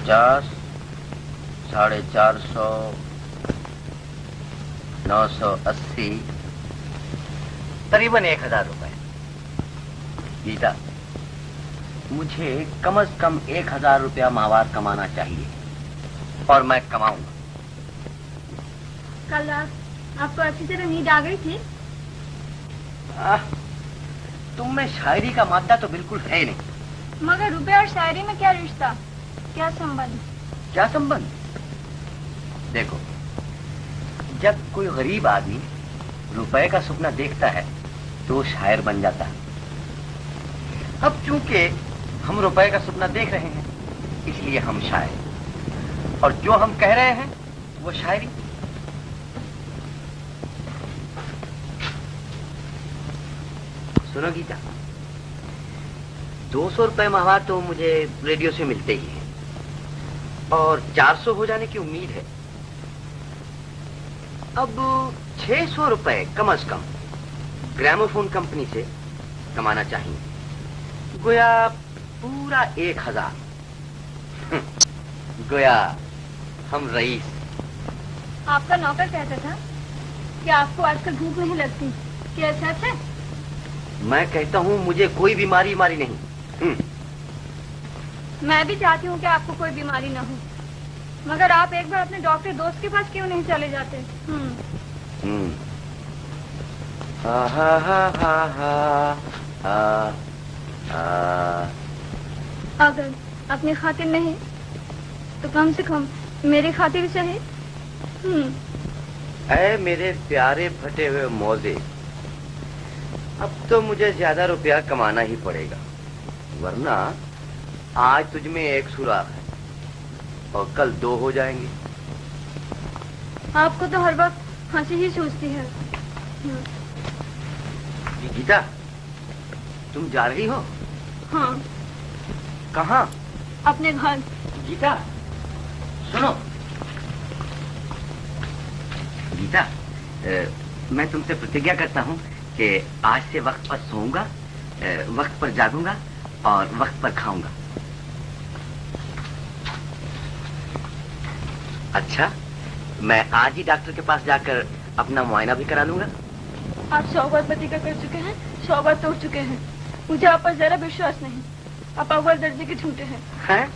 450, 450, 980, करीबन 1000 रुपए। गीता, मुझे कम से कम 1000 रुपया माहवार कमाना चाहिए और मैं कमाऊंगा। कल रात आपको अच्छी तरह नींद आ गई थी? तुम में शायरी का मादा तो बिल्कुल है नहीं। मगर रुपए और शायरी में क्या रिश्ता, क्या संबंध? क्या संबंध? देखो, जब कोई गरीब आदमी रुपए का सपना देखता है तो वो शायर बन जाता है। अब चूंकि हम रुपए का सपना देख रहे हैं इसलिए हम शायर, और जो हम कह रहे हैं वो शायरी। सुनो गीता, 200 रुपए माहवार तो मुझे रेडियो से मिलते ही है और 400 हो जाने की उम्मीद है। अब 600 रुपए कम से कम ग्रामोफोन कंपनी से कमाना चाहिए, गोया पूरा 1000। गोया हम रईस। आपका नौकर कहता था कि आपको आजकल भूख नहीं लगती, क्या सच है? मैं कहता हूँ मुझे कोई बीमारी नहीं। मैं भी चाहती हूँ कि आपको कोई बीमारी न हो, मगर आप एक बार अपने डॉक्टर दोस्त के पास क्यों नहीं चले जाते? हा हा हा हा हा हा। अगर अपनी खातिर नहीं तो कम से कम मेरी खातिर सही। ऐ मेरे प्यारे फटे हुए मौजे, अब तो मुझे ज्यादा रुपया कमाना ही पड़ेगा, वरना आज तुझ में 1 सुराख है और कल 2 हो जाएंगे। आपको तो हर वक्त हंसी ही सूझती है। गीता, तुम जा रही हो? हाँ। कहाँ? अपने घर। गीता सुनो। गीता, मैं तुमसे प्रतिज्ञा करता हूँ कि आज से वक्त पर सोऊंगा, वक्त पर जागूंगा और वक्त पर खाऊंगा। अच्छा, मैं आज ही डॉक्टर के पास जाकर अपना मुआयना भी करा लूंगा। आप 100 बार प्रतिज्ञा कर चुके हैं, 100 बार तोड़ चुके हैं। मुझे आप पर जरा विश्वास नहीं। आप अव्वल दर्जे के झूठे हैं। हैं?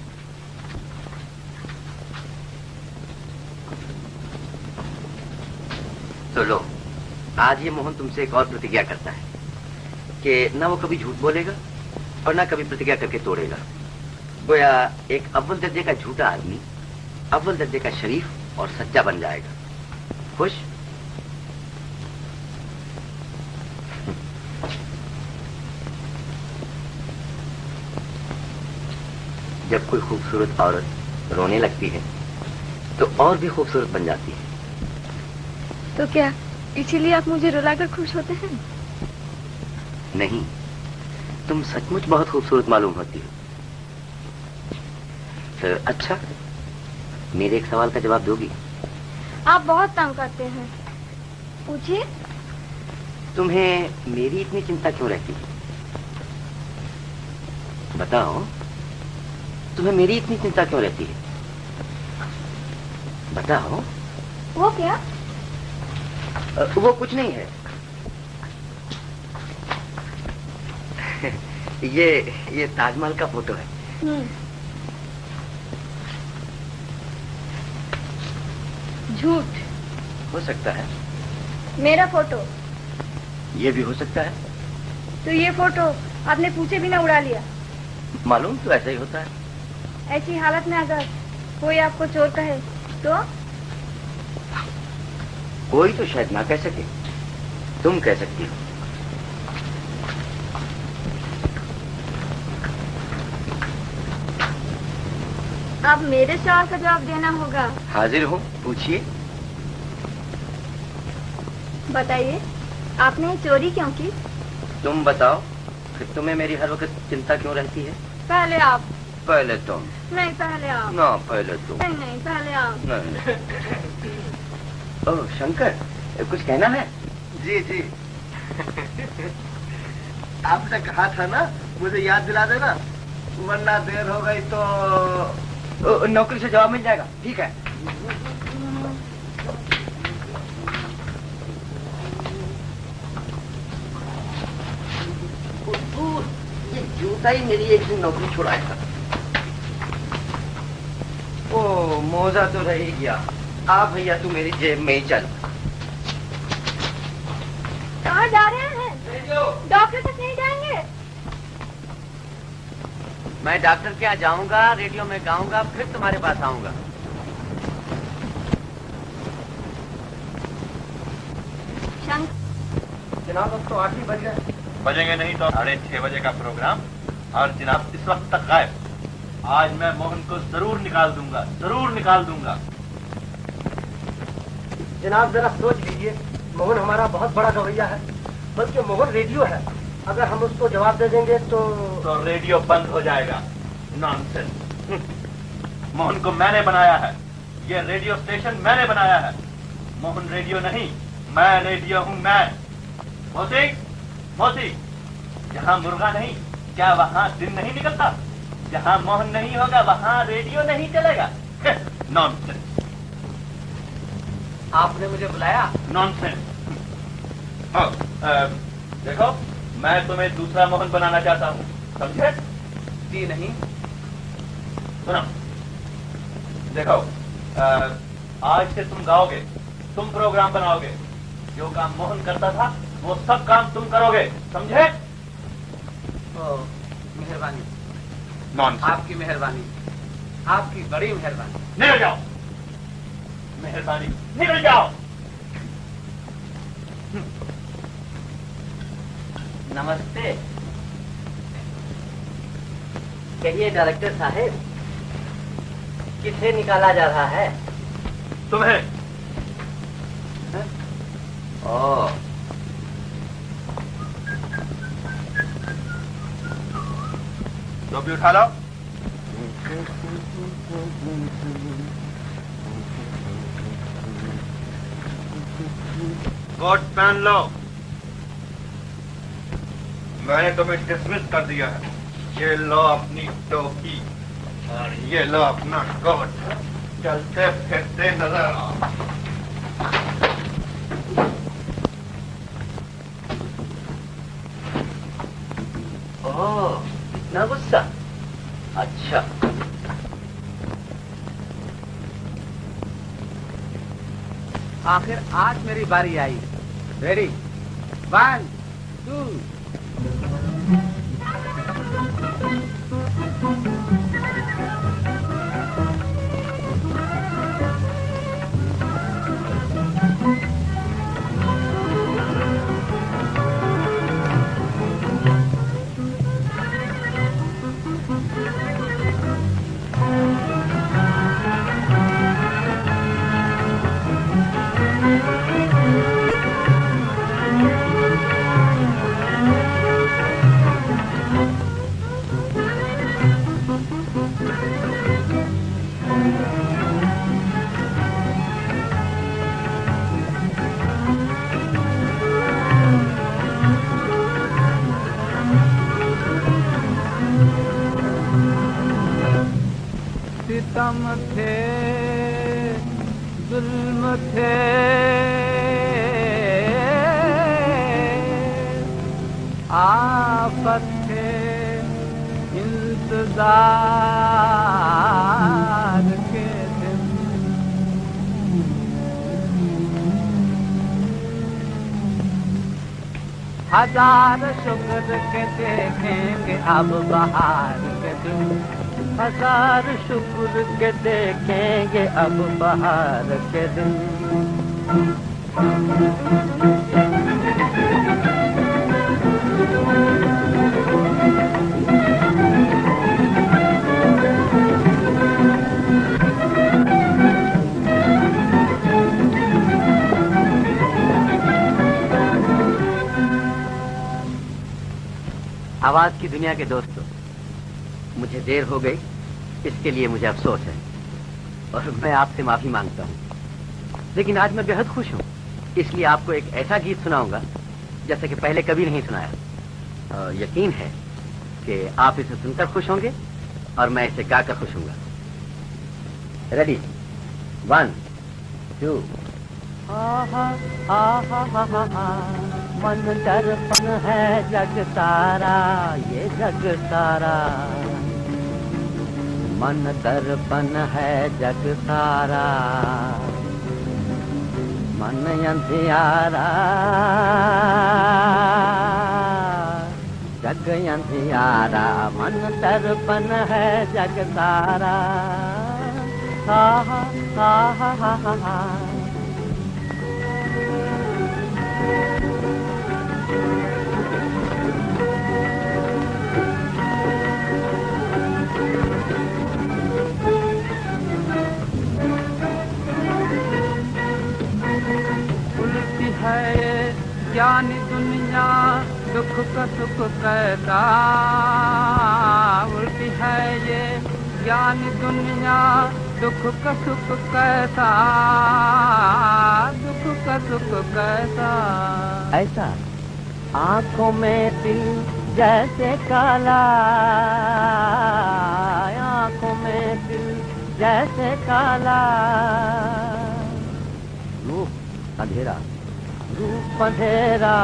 तो लो, आज ये मोहन तुमसे एक और प्रतिज्ञा करता है कि न वो कभी झूठ बोलेगा और न कभी प्रतिज्ञा करके तोड़ेगा। गोया एक अव्वल दर्जे का झूठा आदमी अव्वल दर्जे का शरीफ और सच्चा बन जाएगा। खुश? जब कोई खूबसूरत औरत रोने लगती है तो और भी खूबसूरत बन जाती है। तो क्या इसीलिए आप मुझे रुलाकर खुश होते हैं? नहीं, तुम सचमुच बहुत खूबसूरत मालूम होती हो। तो अच्छा, मेरे एक सवाल का जवाब दोगी? आप बहुत तंग करते हैं, पूछिए। तुम्हें मेरी इतनी चिंता क्यों रहती है? बताओ, तुम्हें मेरी इतनी चिंता क्यों रहती है? बताओ। वो क्या? वो कुछ नहीं है। ये ताजमहल का फोटो है। झूठ। हो सकता है। मेरा फोटो? ये भी हो सकता है। तो ये फोटो आपने पूछे बिना उड़ा लिया? मालूम तो ऐसा ही होता है। ऐसी हालत में अगर कोई आपको चोर कहे तो? कोई तो शायद ना कह सके, तुम कह सकती हो। अब मेरे सवाल का जवाब देना होगा। हाजिर हूँ, पूछिए। बताइए, आपने चोरी क्यों की? तुम बताओ, फिर तुम्हें मेरी हर वक्त चिंता क्यों रहती है? पहले आप। पहले तुम। नहीं, पहले आप। ना, पहले तुम। नहीं, पहले आप। नहीं। ओह शंकर, कुछ कहना है? जी जी। आपने कहा था ना मुझे याद दिला देना, वरना देर हो गई तो। नौकरी से जवाब मिल जाएगा। ठीक है। ये जूता ही मेरी एक दिन नौकरी छुड़ाएगा। ओ मोजा तो रह ही गया। आ भैया तू मेरी जेब में ही चल। कहाँ जा रहे हैं? डॉक्टर तक नहीं जाएंगे? मैं डॉक्टर के यहाँ जाऊंगा, रेडियो में गाऊंगा, फिर तुम्हारे पास आऊंगा। जनाब अब तो 8 ही बज गए। बजेंगे नहीं तो 6:30 बजे का प्रोग्राम, और जनाब इस वक्त तक गायब। आज मैं मोहन को जरूर निकाल दूंगा, जरूर निकाल दूंगा। जनाब जरा सोच लीजिए, मोहन हमारा बहुत बड़ा गवैया है, बल्कि मोहन रेडियो है। अगर हम उसको जवाब दे देंगे तो रेडियो बंद हो जाएगा। नॉनसेंस। मोहन को मैंने बनाया है, ये रेडियो स्टेशन मैंने बनाया है। मोहन रेडियो नहीं, मैं रेडियो हूँ मैं। मौसी, मौसी, जहाँ मुर्गा नहीं, क्या वहाँ दिन नहीं निकलता? जहाँ मोहन नहीं होगा वहाँ रेडियो नहीं चलेगा। नॉनसेंस। आपने मुझे बुलाया? नॉनसेंस। देखो, मैं तुम्हें दूसरा मोहन बनाना चाहता हूँ, समझे? जी नहीं। सुनो, देखो, आज से तुम गाओगे, तुम प्रोग्राम बनाओगे। जो काम मोहन करता था वो सब काम तुम करोगे, समझे? मेहरबानी। नॉनसेंस। आपकी मेहरबानी, आपकी बड़ी मेहरबानी। निकल जाओ, मेहरबानी, निकल जाओ। नमस्ते। कहिए डायरेक्टर साहब, किसे निकाला जा रहा है? तुम्हें। ओह, टोपी उठा लो। कोट पहन लो। मैंने तुम्हें डिसमिस कर दिया है। ये लो अपनी टोपी और ये लो अपना कोट। चलते फिरते नजर आओ। ओह, इतना गुस्सा? अच्छा। आखिर आज मेरी बारी आई। रेडी? 1, 2। सितम थे, जुल्म थे, आफत थे, इंतजार के दिन। हजार शुक्र के देखेंगे अब बहार के दिन। हजार शुक्र के देखेंगे अब बहार के दिन। आवाज की दुनिया के दोस्तों, मुझे देर हो गई, इसके लिए मुझे अफसोस है और मैं आपसे माफी मांगता हूँ। लेकिन आज मैं बेहद खुश हूँ, इसलिए आपको एक ऐसा गीत सुनाऊंगा जैसे कि पहले कभी नहीं सुनाया। और यकीन है कि आप इसे सुनकर खुश होंगे और मैं इसे गाकर खुश होऊंगा। रेडी 1 2 आहा आहा हा हा हा, मन दर्पण है जग सारा, ये जग सारा। मन दर्पण है जग सारा, मन अंधियारा, जग अंधियारा। मन दर्पण है जग सारा, आहा आहा हा हा हा। उल्टी है ज्ञान दुनिया, दुख का सुख कैसा। उल्टी है ये ज्ञान दुनिया, दुख का सुख कैसा, दुख का सुख कैसा। ऐसा आंखों में दिल जैसे काला, आंखों में दिल जैसे काला। रूप अंधेरा, रूप अंधेरा,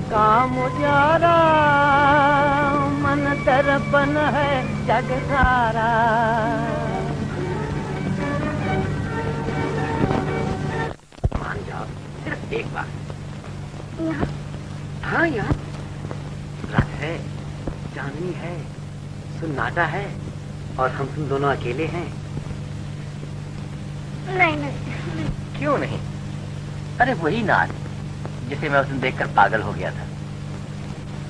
काम उजारा। मन दर्पण है जग सारा। मान जाओ, सिर्फ एक बार। यहाँ? हाँ यहाँ रात है, चांदनी है, सन्नाटा है और हम तुम दोनों अकेले हैं। नहीं। क्यों नहीं? अरे वही नाच जिसे मैं उस दिन देखकर पागल हो गया था।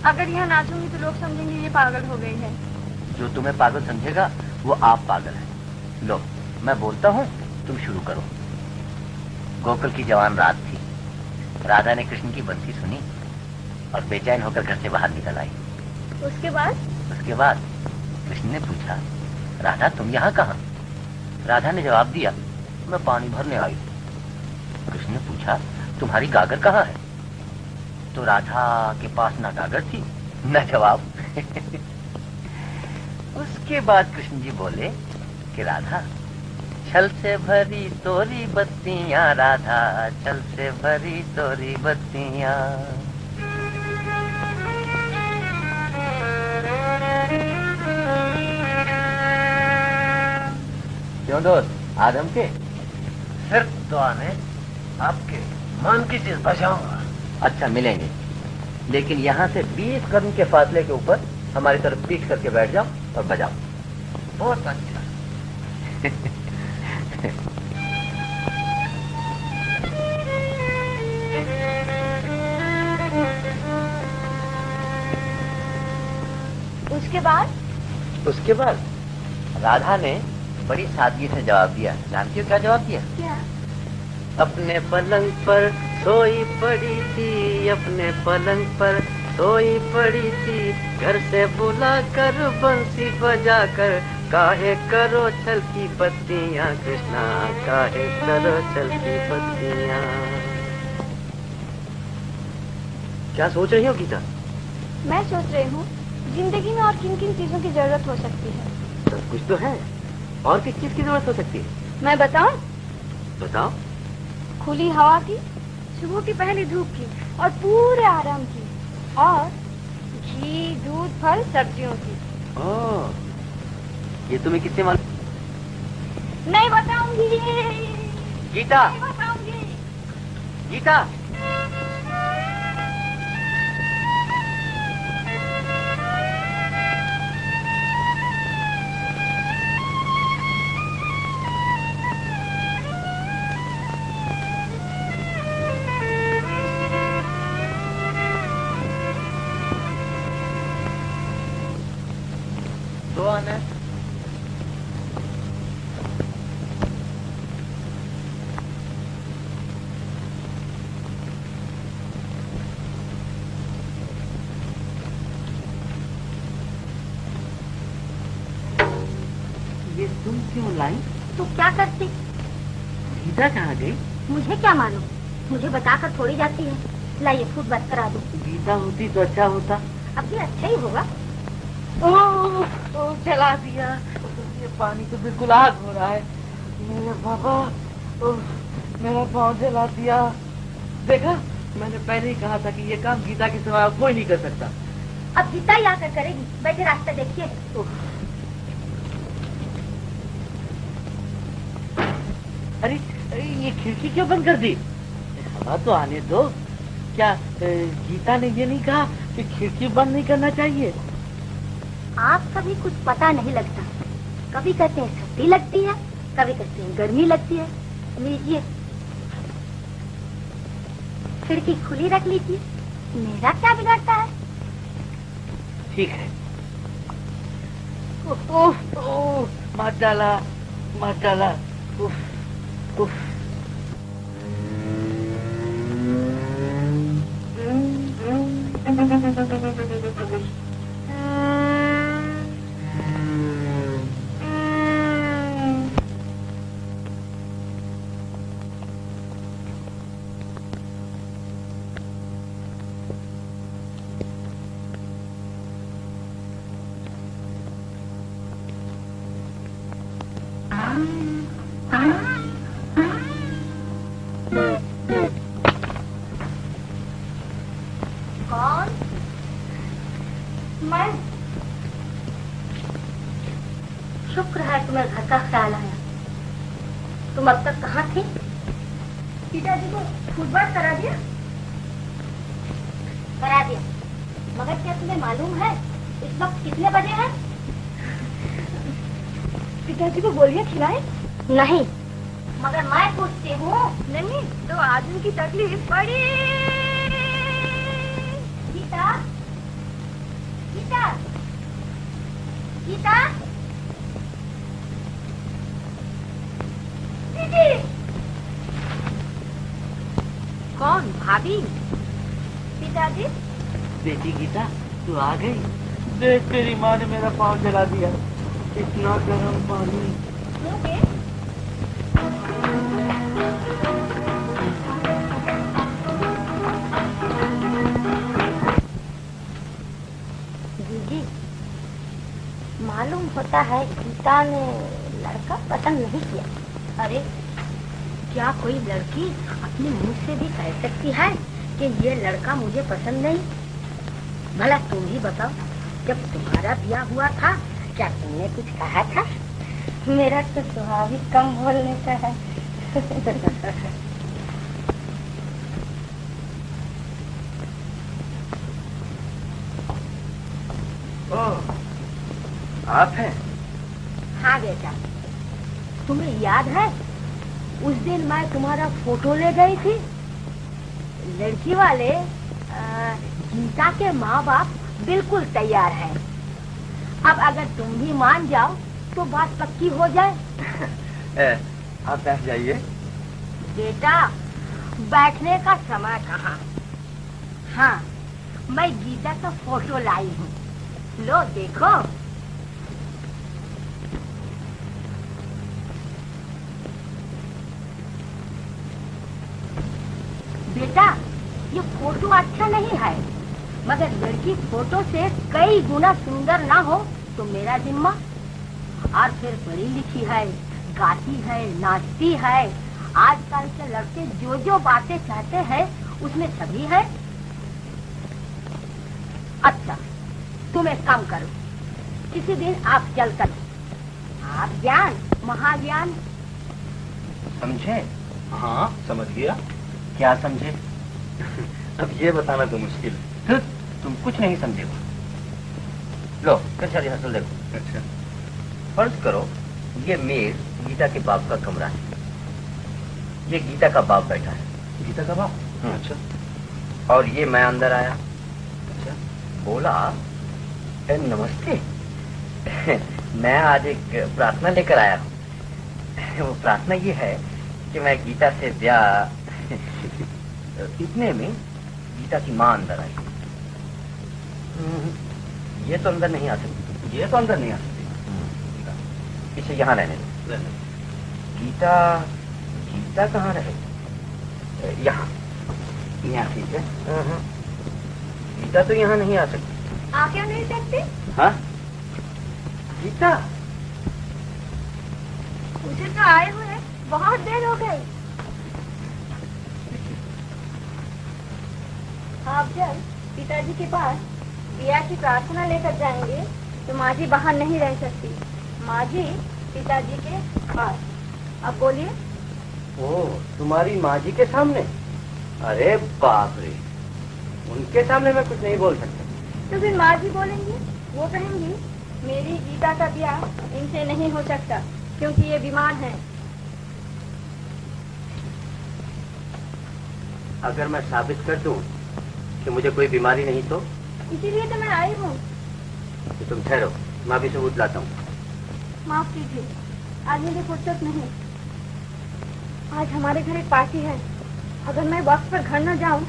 अगर यहाँ नाचूंगी तो लोग समझेंगे ये पागल हो गई है। जो तुम्हें पागल समझेगा वो आप पागल है। लो मैं बोलता हूँ, तुम शुरू करो। गोकुल की जवान रात थी। राधा ने कृष्ण की बंसी सुनी और बेचैन होकर घर से बाहर निकल आई। उसके बाद? उसके बाद कृष्ण ने पूछा, राधा तुम यहाँ कहाँ? राधा ने जवाब दिया, मैं पानी भरने आई। कृष्ण ने पूछा, तुम्हारी गागर कहाँ है? तो राधा के पास ना गागर थी न जवाब। उसके बाद कृष्ण जी बोले कि राधा, छल से भरी तोरी बत्तियां, राधा छल से भरी तोरी बत्तियां। क्यों दोस्त, आदम के सिर्फ दुआ में आपके मन की चीज बजाऊंगा। अच्छा मिलेंगे, लेकिन यहाँ से 20 कदम के फासले के ऊपर हमारी तरफ पीठ करके बैठ जाओ और बजाओ। बहुत अच्छा। उसके बाद? उसके बाद राधा ने बड़ी सादगी से जवाब दिया। जानती हो क्या जवाब दिया? क्या? अपने पलंग पर सोई पड़ी थी, अपने पलंग पर सोई पड़ी थी, घर से बुला कर बंसी बजा कर, काहे करो छल की पत्तियां कृष्णा, काहे करो छल की पत्तियां। क्या सोच रही हो गीता? मैं सोच रही हूँ जिंदगी में और किन किन चीजों की जरूरत हो सकती है। सब कुछ तो है, और किस चीज की जरूरत हो सकती है? मैं बताऊं? बताओ। खुली हवा की, सुबह की पहली धूप की और पूरे आराम की, और घी दूध फल सब्जियों की। ओह, ये तुम्हें किससे मालूम? नहीं बताऊंगी। गीता, नहीं बताऊंगी। गीता। ये तुम क्यों लाई? तो क्या करती? गीता कहाँ गई? मुझे क्या मालूम, मुझे बताकर थोड़ी जाती है। लाइए फूट बंद करा दो। गीता होती तो अच्छा होता। अब भी अच्छा ही होगा। ओह, जला दिया। ये पानी तो बिल्कुल आग हो रहा है। मेरे बाबा, मेरा पाँव जला दिया। देखा, मैंने पहले ही कहा था कि ये काम गीता के सिवा कोई नहीं कर सकता। अब गीता ही आकर करेगी। बैठे रास्ता देखिए। अरे ये खिड़की क्यों बंद कर दी? हवा तो आने दो। क्या गीता ने ये नहीं कहा कि खिड़की बंद नहीं करना चाहिए? आप कभी कुछ पता नहीं लगता। कभी कहते हैं सर्दी लगती है, कभी कहते हैं गर्मी लगती है। लीजिए, खिड़की खुली रख लीजिए। मेरा क्या बिगड़ता है? ठीक है। मत डाला, मत डाला। उफ, उफ। कौन? मैं। शुक्र है तुम्हें घर का ख्याल आया। तुम अब तक कहाँ थे? पिताजी को फुटबॉल करा दिया? करा दिया। मगर क्या तुम्हें मालूम है इस वक्त कितने बजे हैं? पिताजी को गोलियां खिलाए? नहीं, मगर मैं पूछती हूँ। नहीं, तो आदमी की तकलीफ बड़ी। गीता, गीता, गीता, दीदी। कौन? भाभी? पिताजी? बेटी गीता, तू आ गई। देख, तेरी माँ ने मेरा पाँव जला दिया। इतना गर्म पानी। क्यों बे? दीदी, मालूम होता है गीता ने लड़का पसंद नहीं किया। अरे, क्या कोई लड़की अपने मुंह से भी कह सकती है कि ये लड़का मुझे पसंद नहीं? भला तुम ही बताओ, जब तुम्हारा ब्याह हुआ था क्या तुमने कुछ कहा था? मेरा तो स्वभाव ही कम बोलने का है। ओह, आप हैं? हाँ बेटा, तुम्हें याद है उस दिन मैं तुम्हारा फोटो ले गई थी? लड़की वाले गीता के माँ बाप बिल्कुल तैयार हैं। अब अगर तुम भी मान जाओ तो बात पक्की हो जाए। आप बैठ जाइए। बेटा, बैठने का समय कहाँ? हाँ, मैं गीता का फोटो लाई हूँ। लो देखो। बेटा, ये फोटो अच्छा नहीं है, मगर लड़की फोटो से कई गुना सुंदर ना हो तो मेरा जिम्मा। और फिर पढ़ी लिखी है, गाती है, नाचती है। आजकल के लड़के जो जो बातें चाहते हैं उसमें सभी है। अच्छा, तुम एक काम करो, किसी दिन आप चल कर आप ज्ञान महाज्ञान। समझे? हाँ, समझ गया। क्या समझे? अब ये बताना तो मुश्किल है। तुम कुछ नहीं समझे। लो, फिर रिहर्सल देखो। अच्छा, फर्ज करो ये मेज गीता के बाप का कमरा है। ये गीता का बाप बैठा है। गीता का बाप? अच्छा। और ये मैं अंदर आया। अच्छा। बोला, नमस्ते। मैं आज एक प्रार्थना लेकर आया हूँ। वो प्रार्थना ये है कि मैं गीता से ब्याह। इतने में गीता की माँ अंदर आई। ये तो अंदर नहीं आ सकती। ये तो अंदर नहीं आ सकती। इसे यहाँ रहने दो। गीता, गीता कहाँ रहे? यहाँ। यहाँ ठीक है। गीता तो यहाँ नहीं आ सकती। आ क्यों नहीं सकते? हाँ? गीता, मुझे तो आए हुए बहुत देर हो गई। आप जब पिताजी के पास बिया की प्रार्थना लेकर जाएंगे तो माँ जी बाहर नहीं रह सकती। माँ जी पिताजी के पास। अब बोलिए। ओह, तुम्हारी माँ जी के सामने? अरे बाप रे, उनके सामने मैं कुछ नहीं बोल सकता। तो फिर माँ जी बोलेंगी, वो कहेंगी मेरी गीता का ब्याह इनसे नहीं हो सकता क्योंकि ये बीमार हैं। अगर मैं साबित कर दूं कि मुझे कोई बीमारी नहीं तो? इसीलिए तो मैं आई हूँ। तो तुम ठहरो, मैं भी सबूत लाता हूँ। माफ कीजिए, आज मुझे फुर्सत नहीं। आज हमारे घर एक पार्टी है। अगर मैं वक्त पर घर न जाऊं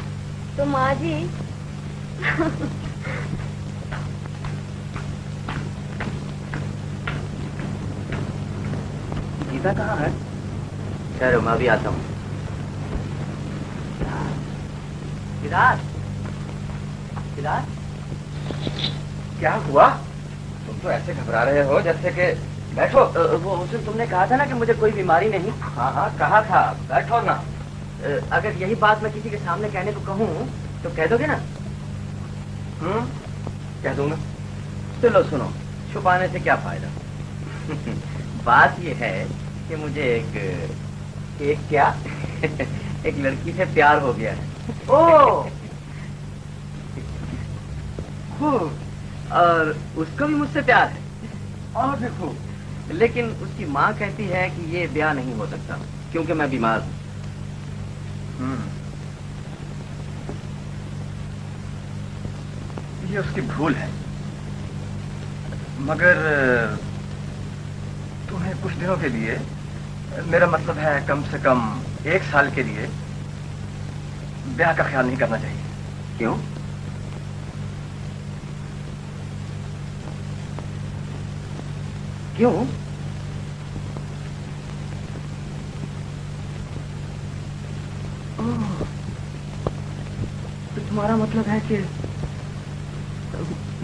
तो माँ जी गीता कहाँ है? ठहरो, मैं भी आता हूँ। विराट, विराट, क्या हुआ? तुम तो ऐसे घबरा रहे हो जैसे कि। बैठो। वो उस दिन तुमने कहा था ना कि मुझे कोई बीमारी नहीं। हाँ हाँ, कहा था। बैठो ना। अगर यही बात मैं किसी के सामने कहने को कहूँ तो कह दोगे ना? कह दूंगा। चलो सुनो, छुपाने से क्या फायदा। बात ये है कि मुझे एक क्या एक लड़की से प्यार हो गया है। ओह, और उसको भी मुझसे प्यार है। और देखो। लेकिन उसकी माँ कहती है कि ये ब्याह नहीं हो सकता क्योंकि मैं बीमार हूँ। ये उसकी भूल है, मगर तुम्हें कुछ दिनों के लिए, मेरा मतलब है कम से कम 1 साल के लिए ब्याह का ख्याल नहीं करना चाहिए। क्यों? क्यों? तो तुम्हारा मतलब है कि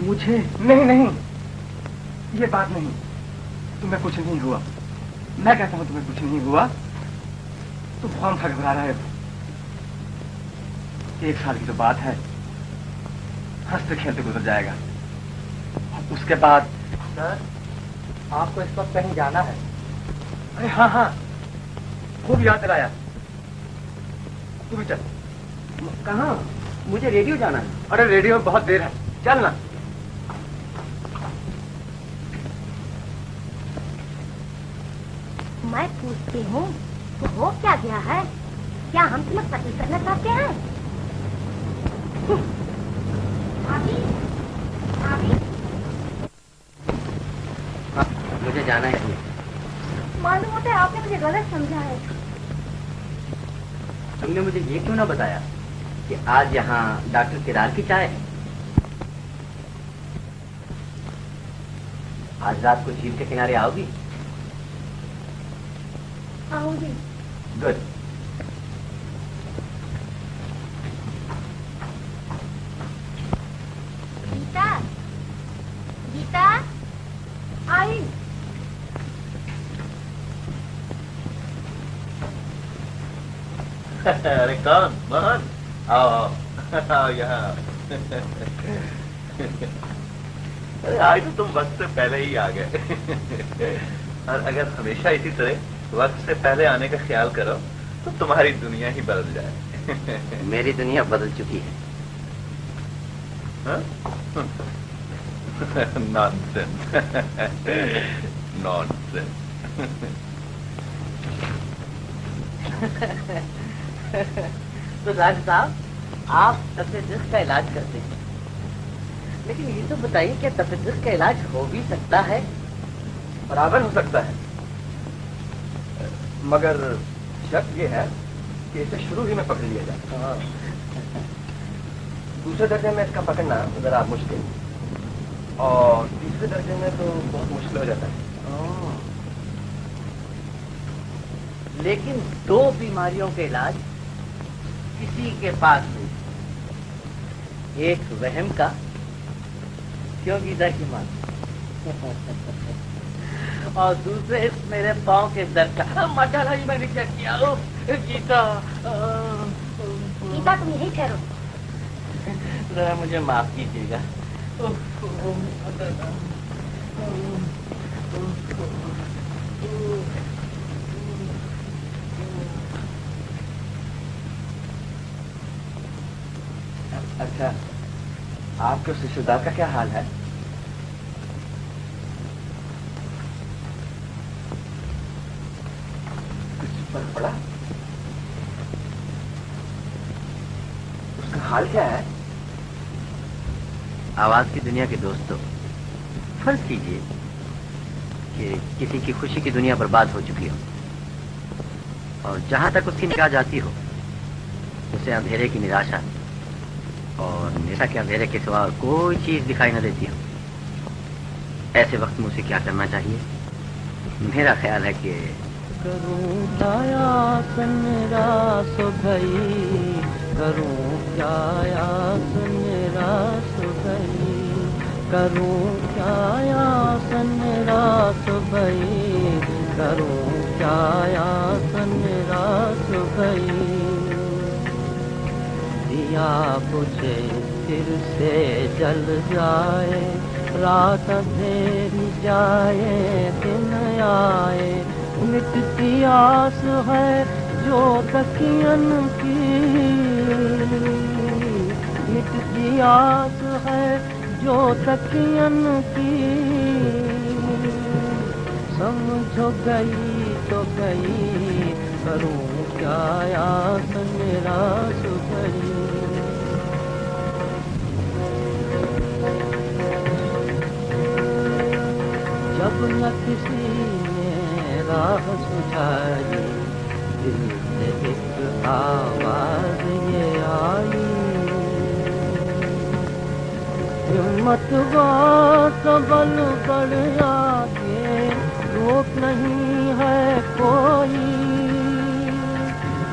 मुझे? नहीं नहीं, ये बात नहीं। तुम्हें कुछ नहीं हुआ। मैं कहता हूं तुम्हें कुछ नहीं हुआ। तुम कौन सा घबरा रहे हो? 1 साल की तो बात है, हंसते खेलते गुजर जाएगा। उसके बाद। सर, आपको इस वक्त कहीं जाना है? अरे हाँ हाँ, खूब याद दिलाया। तू भी चल। कहाँ? मुझे रेडियो जाना है। अरे रेडियो में बहुत देर है, चल ना। मैं पूछती हूँ, तो हो क्या गया है? क्या हम तुम्हें पसंद करना चाहते हैं? भाभी, भाभी, हाँ, मुझे जाना है। मालूम होता है आपने मुझे गलत समझा है। तुमने मुझे ये क्यों ना बताया कि आज यहाँ डॉक्टर किरार की चाय है? आज रात को झील के किनारे आओगी? आऊंगी। गुड। गीता, गीता, आई। अरे कौन? मोहन, आओ आओ आओ यहाँ। अरे आज तो तुम वक्त से पहले ही आ गए। और अगर हमेशा इसी तरह वक्त से पहले आने का ख्याल करो तो तुम्हारी दुनिया ही बदल जाए। मेरी दुनिया बदल चुकी है। Nonsense, nonsense. तो राज साहब, आप तपेदिक का इलाज करते हैं, लेकिन ये तो बताइए क्या तपेदिक का इलाज हो भी सकता है? बराबर हो सकता है, मगर शर्त ये है कि इसे शुरू ही में पकड़ लिया जाए। दूसरे दर्जे में इसका पकड़ना जरा मुश्किल, और तीसरे दर्जे में तो बहुत मुश्किल हो जाता है। लेकिन 2 बीमारियों के इलाज किसी के पास नहीं। एक वहम का, क्यों गीता की मां? और दूसरे इस मेरे पाँव के दर्द का मचाला ही मैंने क्या किया। गीता गीता तुम यही ठहरो। जरा मुझे माफ कीजिएगा। अच्छा, आपके उस रिश्तेदार का क्या हाल है? कुछ फर्क पड़ा? उसका हाल क्या है? आवाज की दुनिया के दोस्तों, फर्ज कीजिए कि किसी की खुशी की दुनिया बर्बाद हो चुकी हो और जहां तक उसकी निगाह जाती हो उसे अंधेरे की निराशा और निशा के अंधेरे के सिवा कोई चीज दिखाई न देती हो। ऐसे वक्त में उसे क्या करना चाहिए? मेरा ख्याल है कि करूं क्या निराश भई, करूं क्या निराश भई, करूं क्या निराश भई, करूं क्या निराश भई। दिया बुझे फिर से जल जाए, रात अंधेरी जाए दिन आए, मिटती आस है जो तकियन की, मिटती आस है जो तकियन की। समझो गई तो गई, करूं क्या आस निराश भई। जब न किसी ने राह सुझाई, दिल से एक आवाज ये आई, हिम्मत वा सबल बढ़ आगे, रोक नहीं है कोई।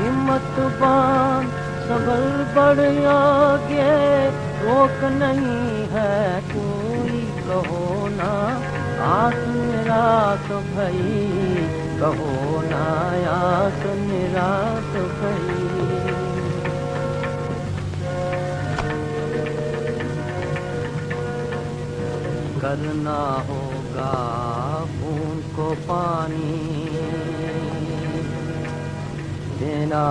हिम्मत वा सबल बढ़ आगे, रोक नहीं है कोई। कहो ना आस निराश भई, कहो ना आस निराश भई। करना होगा खून को पानी, देना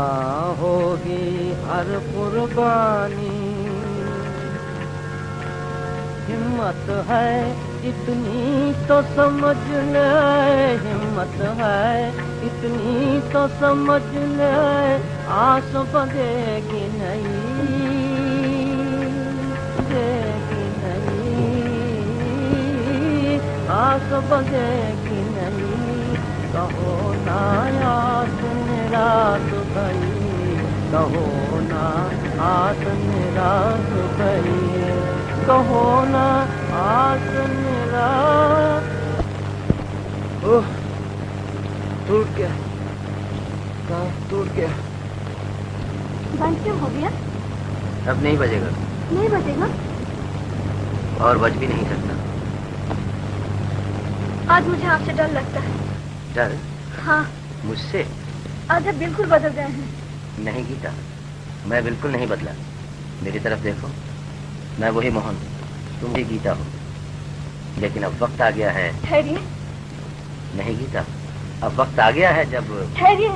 होगी हर कुर्बानी। हिम्मत है इतनी तो समझ ले, हिम्मत है इतनी तो समझ ले, आस बंधेगी नहीं, बंधेगी नहीं, आस बंधेगी नहीं। कहो ना आस निराश भई, कहो ना आस निराश भई, कहो ना आस निराश। ओह, टूट गया, सांस टूट गया। बंद क्यों हो गया? अब नहीं बजेगा। नहीं बजेगा? और बज भी नहीं सकता। आज मुझे आपसे डर लगता है। डर? हाँ। मुझसे? आज आप बिल्कुल बदल गए हैं। नहीं गीता, मैं बिल्कुल नहीं बदला। मेरी तरफ देखो, मैं वही मोहन, तुम भी गीता हो। लेकिन अब वक्त आ गया है। ठहरिए। नहीं गीता, अब वक्त आ गया है जब। ठहरिए।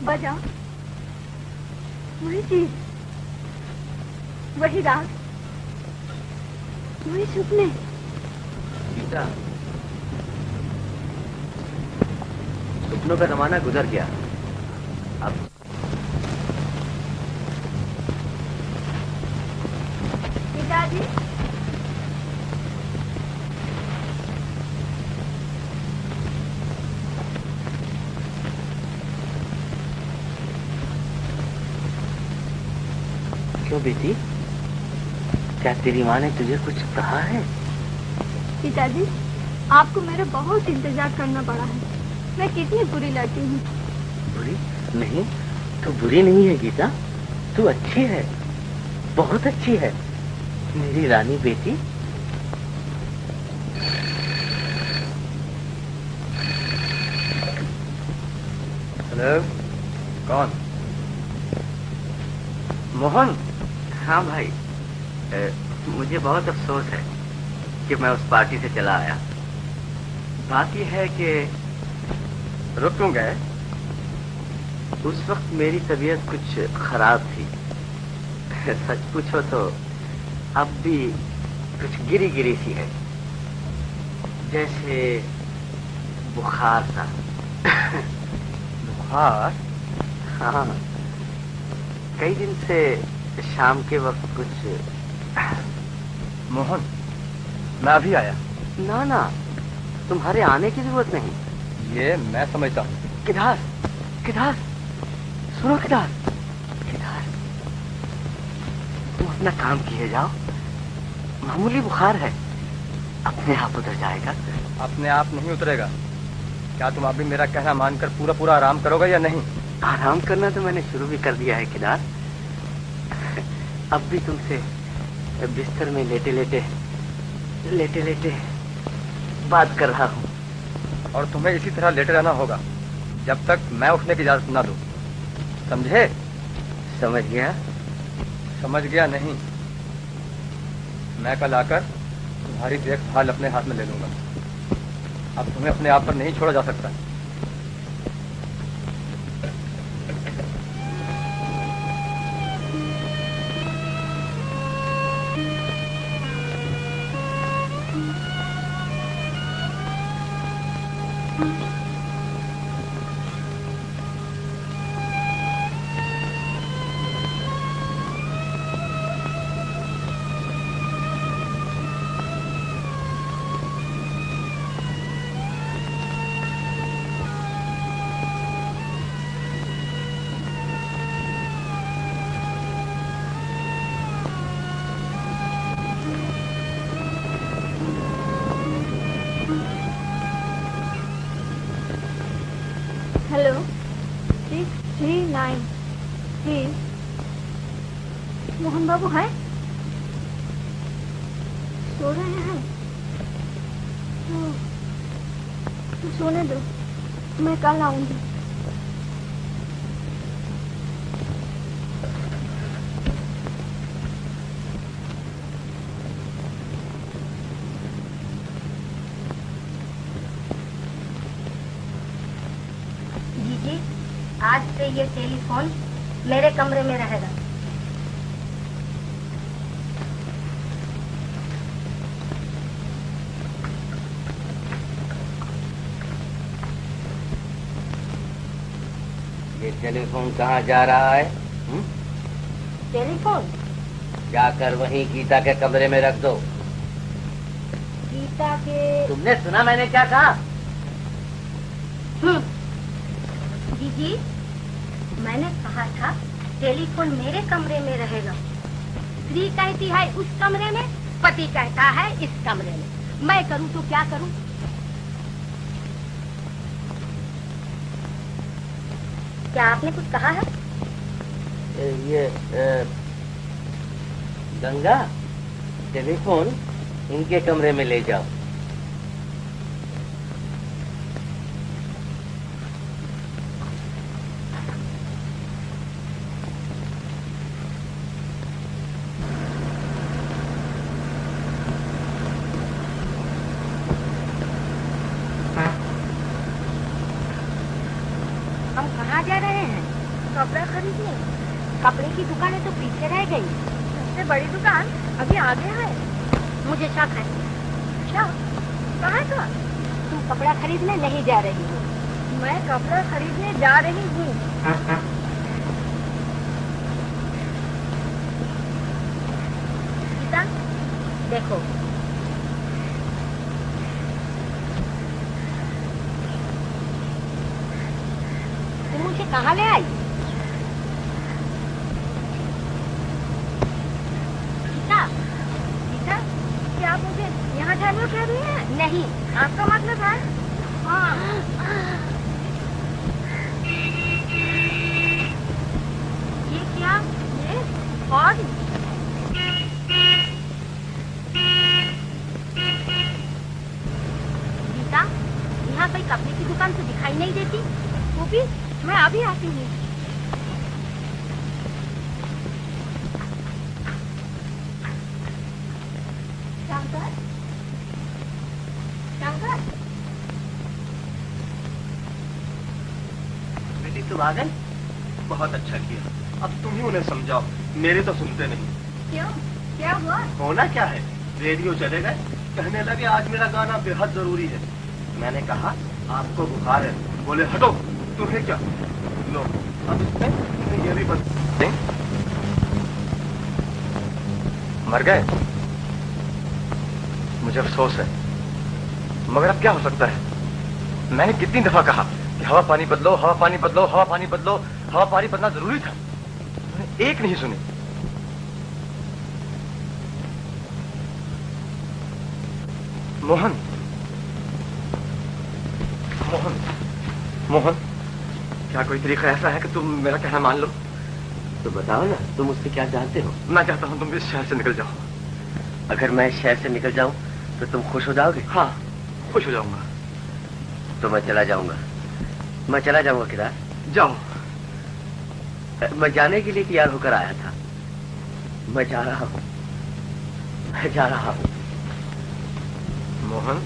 बजाओ वही चीज, वही राग, वही सपने। गीता, सपनों का जमाना गुजर गया। अब पिताजी, क्यों बेटी, क्या तेरी माँ ने तुझे कुछ कहा है? पिताजी, आपको मेरा बहुत इंतजार करना पड़ा है। मैं कितनी बुरी लड़की हूँ। बुरी नहीं, तू बुरी नहीं है गीता, तू अच्छी है। बहुत अच्छी है मेरी रानी बेटी। हेलो, कौन? मोहन? हाँ भाई, मुझे बहुत अफसोस है कि मैं उस पार्टी से चला आया। बात यह है कि रुक क्यों गए? उस वक्त मेरी तबीयत कुछ खराब थी। सच पूछो तो अब भी कुछ गिरी गिरी सी है, जैसे बुखार सा। बुखार? हाँ, कई दिन से शाम के वक्त कुछ। मोहन, मैं अभी आया। ना ना, तुम्हारे आने की जरूरत नहीं। ये मैं समझता हूँ। किधार किधार, सुनो किधार किधार, तुम अपना काम किए जाओ। मामूली बुखार है, अपने आप उतर जाएगा। अपने आप नहीं उतरेगा। क्या तुम अभी मेरा कहना मानकर पूरा पूरा आराम करोगे या नहीं? आराम करना तो मैंने शुरू भी कर दिया है किधार। अब भी तुमसे बिस्तर में लेटे लेटे बात कर रहा हूँ। और तुम्हें इसी तरह लेटे रहना होगा जब तक मैं उठने की इजाजत ना दूं। समझे? समझ गया? समझ गया नहीं। मैं कल आकर तुम्हारी देखभाल अपने हाथ में ले लूंगा। अब तुम्हें अपने आप पर नहीं छोड़ा जा सकता। Hello, 639 please. मोहन बाबू है? सो रहे हैं? तो सोने दो, मैं कल आऊंगी। जीजी, आज से ये टेलीफोन मेरे कमरे में रहेगा। ये टेलीफोन कहाँ जा रहा है? टेलीफोन जाकर वहीं गीता के कमरे में रख दो। गीता के? तुमने सुना मैंने क्या कहा? जीजी, मैंने कहा था टेलीफोन मेरे कमरे में रहेगा। स्त्री कहती है उस कमरे में, पति कहता है इस कमरे में। मैं करूं तो क्या करूं? क्या आपने कुछ कहा है? ये गंगा, टेलीफोन इनके कमरे में ले जाओ। हम कहाँ जा रहे हैं? कपड़ा खरीदने। कपड़े की दुकानें तो पीछे रह गई। सबसे बड़ी दुकान अभी आगे है। मुझे शक है। शक? कहाँ का? तुम कपड़ा खरीदने नहीं जा रही हो। मैं कपड़ा खरीदने जा रही हूँ। गीता, देखो, तुम मुझे कहाँ ले आई? गीता, गीता, क्या आप मुझे यहाँ ठहरने कह रही हैं? नहीं, आपका मतलब है? हाँ। ये क्या? ये फौज? फूफी, मैं अभी आती हूँ। शंकर, शंकर, बेटी तुम आ गए? बहुत अच्छा किया। अब तुम ही उन्हें समझाओ, मेरे तो सुनते नहीं। क्यों? क्या हुआ? होना क्या है, रेडियो चले गए, कहने लगे आज मेरा गाना बेहद जरूरी है। मैंने कहा आपको बुखार है, बोले हटो, तुम्हें क्या। लो अब इसमें ये भी बंद। मर गए? मुझे अफसोस है, मगर अब क्या हो सकता है। मैंने कितनी दफा कहा कि हवा पानी बदलो, हवा पानी बदलो, हवा पानी बदलो, हवा पानी बदलना जरूरी था। मैंने एक नहीं सुनी। मोहन, मोहन, मोहन, क्या कोई तरीका ऐसा है कि तुम मेरा कहना मान लो? तो बताओ ना, तुम मुझसे क्या चाहते हो? मैं चाहता हूं तुम इस शहर से निकल जाओ। अगर मैं इस शहर से निकल जाऊं तो तुम खुश हो जाओगे? हाँ, खुश हो जाऊंगा। तो मैं चला जाऊंगा, मैं चला जाऊंगा किरार। जाओ। मैं जाने के लिए तैयार होकर आया था। मैं जा रहा हूं, मैं जा रहा हूं। मोहन,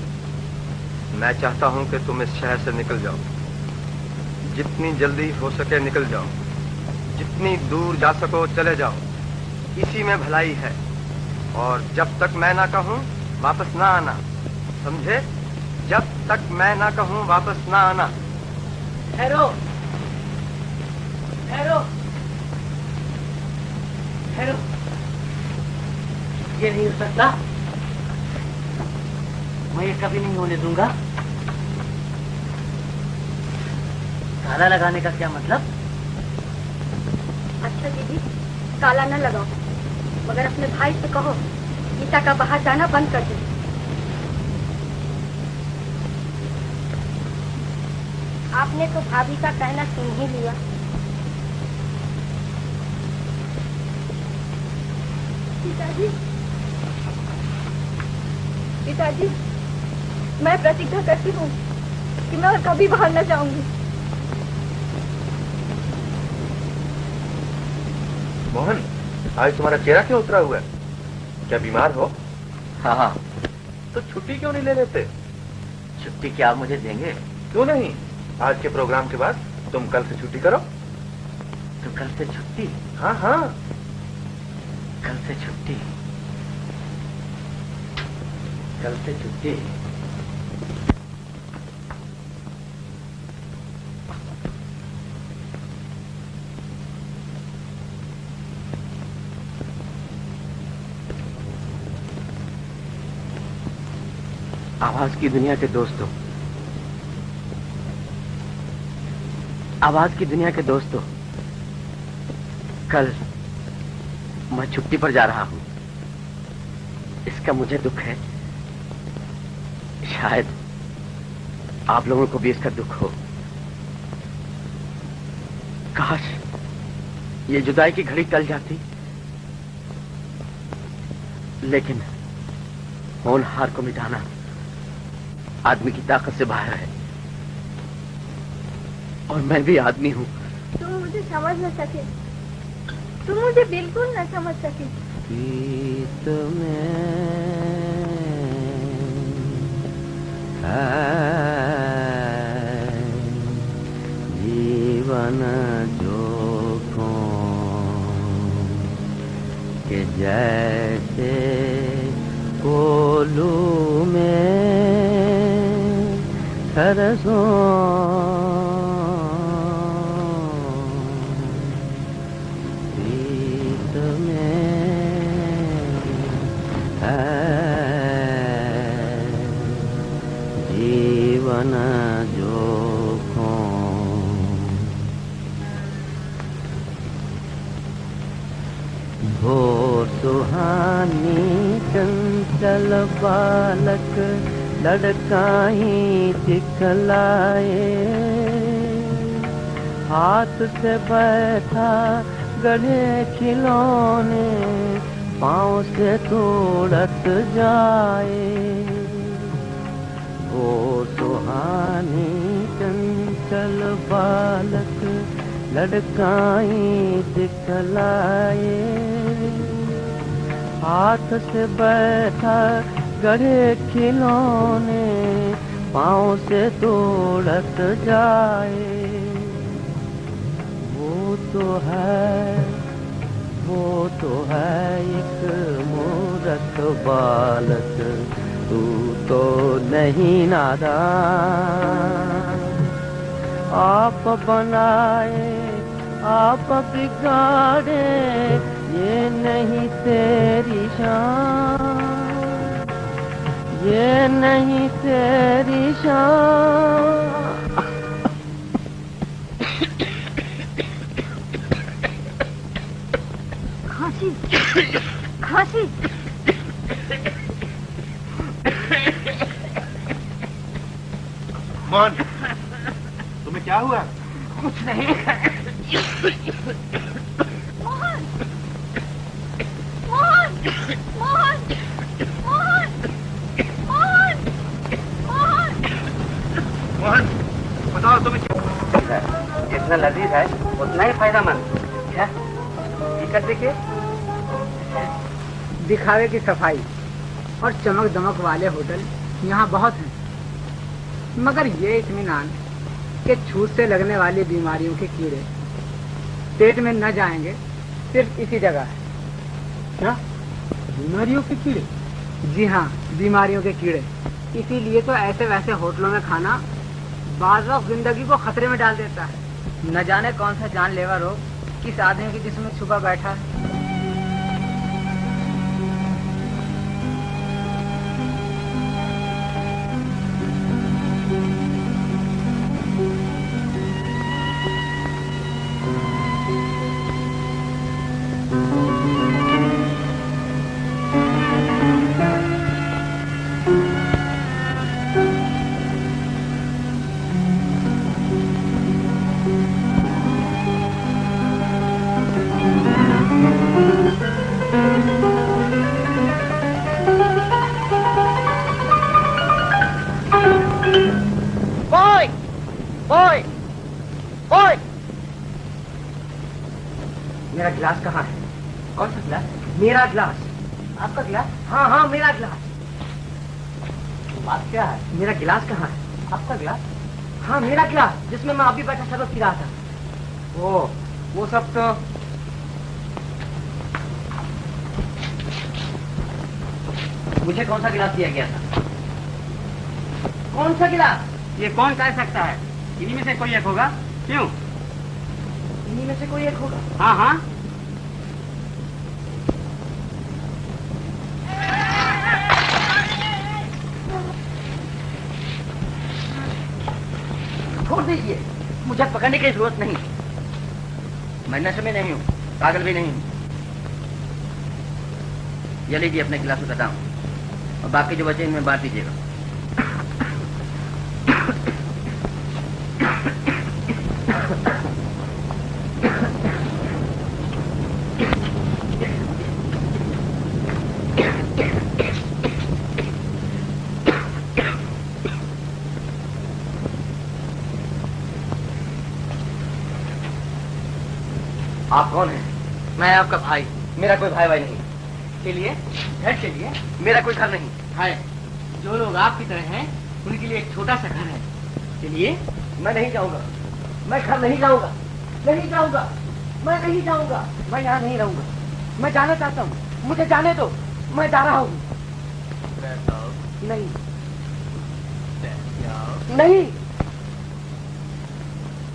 मैं चाहता हूं कि तुम इस शहर से निकल जाओ। जितनी जल्दी हो सके निकल जाओ, जितनी दूर जा सको चले जाओ, इसी में भलाई है। और जब तक मैं ना कहूं वापस ना आना, समझे? जब तक मैं ना कहूं वापस ना आना। ठहरो, ठहरो, ठहरो, ये नहीं हो सकता। मैं ये कभी नहीं होने दूंगा। ताला लगाने का क्या मतलब? अच्छा दीदी, ताला न लगाओ, मगर अपने भाई से कहो गीता का बाहर जाना बंद कर दे। आपने तो भाभी का कहना सुन ही लिया। पिताजी, पिताजी, मैं प्रतिज्ञा करती हूँ कि मैं और कभी बाहर न जाऊंगी। मोहन, आज तुम्हारा चेहरा क्यों उतरा हुआ है? क्या बीमार हो? हाँ हाँ। तो छुट्टी क्यों नहीं ले लेते? छुट्टी क्या आप मुझे देंगे? क्यों नहीं? आज के प्रोग्राम के बाद तुम कल से छुट्टी करो। तो कल से छुट्टी? हाँ हाँ, कल से छुट्टी, कल से छुट्टी। आवाज की दुनिया के दोस्तों, आवाज की दुनिया के दोस्तों, कल मैं छुट्टी पर जा रहा हूं। इसका मुझे दुख है, शायद आप लोगों को भी इसका दुख हो। काश ये जुदाई की घड़ी टल जाती, लेकिन होनहार को मिटाना आदमी की ताकत से बाहर है, और मैं भी आदमी हूं। तुम मुझे समझ न सके, तुम मुझे बिल्कुल न समझ सके। गीत में है जीवन जोखों के जैसे कोलू में सरसों प्रीत में है जीवन जोखों। भोर सुहानी चंचल बालक लड़काई दिखलाए, हाथ से बैठा गढ़े खिलौने पाँव से तोड़त जाए। वो सुहानी चंचल निकल बालक लड़काई दिखलाए, हाथ से बैठा गड़े खिलौने पाँव से दौड़त जाए। वो तो है एक मूर्ख बालक, तू तो नहीं नादान। आप बनाए आप बिगाड़े, ये नहीं तेरी शान, ये नहीं तेरी शान। खांसी मोहन, तुम्हें क्या हुआ? कुछ नहीं। मोहन मोहन मोहन मोहन मोहन मोहन मोहन, बताओ तुम्हें क्या? जितना लजीज है उतना ही फायदेमंद। क्या दिक्कत देखिए, दिखावे की सफाई और चमक दमक वाले होटल यहाँ बहुत हैं, मगर ये इत्मीनान कि छूत से लगने वाली बीमारियों के कीड़े पेट में न जाएंगे सिर्फ इसी जगह है। क्या? बीमारियों के कीड़े? जी हाँ, बीमारियों के कीड़े। इसीलिए तो ऐसे वैसे होटलों में खाना बाज़ वक्त जिंदगी को खतरे में डाल देता है। न जाने कौन सा जानलेवा रोग किस आदमी के जिस्म में छुपा बैठा है। मेरा गिलास कहाँ है? कौन सा गिलास? मेरा गिलास। आपका गिलास? हाँ हाँ, मेरा गिलास। बात क्या है? मेरा गिलास कहाँ है? आपका गिलास? हाँ, मेरा गिलास जिसमें मैं अभी बैठा शरबत पी रहा था। वो सब तो मुझे कौन सा गिलास दिया गया था? कौन सा गिलास? ये कौन कह सकता है? इन्हीं में से कोई एक होगा। क्यों? इन्हीं में से कोई एक होगा। हाँ हाँ, छोड़ दीजिए, मुझे पकड़ने की जरूरत नहीं। मैं नशे में नहीं हूँ, पागल भी नहीं हूँ। ये लीजिए अपने गिलास में दाम, और बाकी जो बचे इनमें बांट दीजिएगा। आप कौन हैं? मैं आपका भाई। मेरा कोई भाई नहीं। चलिए, घर चलिए। मेरा कोई घर नहीं है, जो लोग आपकी तरह हैं उनके लिए एक छोटा सा घर है। चलिए। मैं नहीं जाऊंगा, मैं घर नहीं जाऊंगा, नहीं जाऊंगा, मैं नहीं जाऊंगा, मैं यहाँ नहीं रहूंगा। मैं जाना चाहता हूँ, मुझे जाने दो, मैं जा रहा हूँ। नहीं नहीं,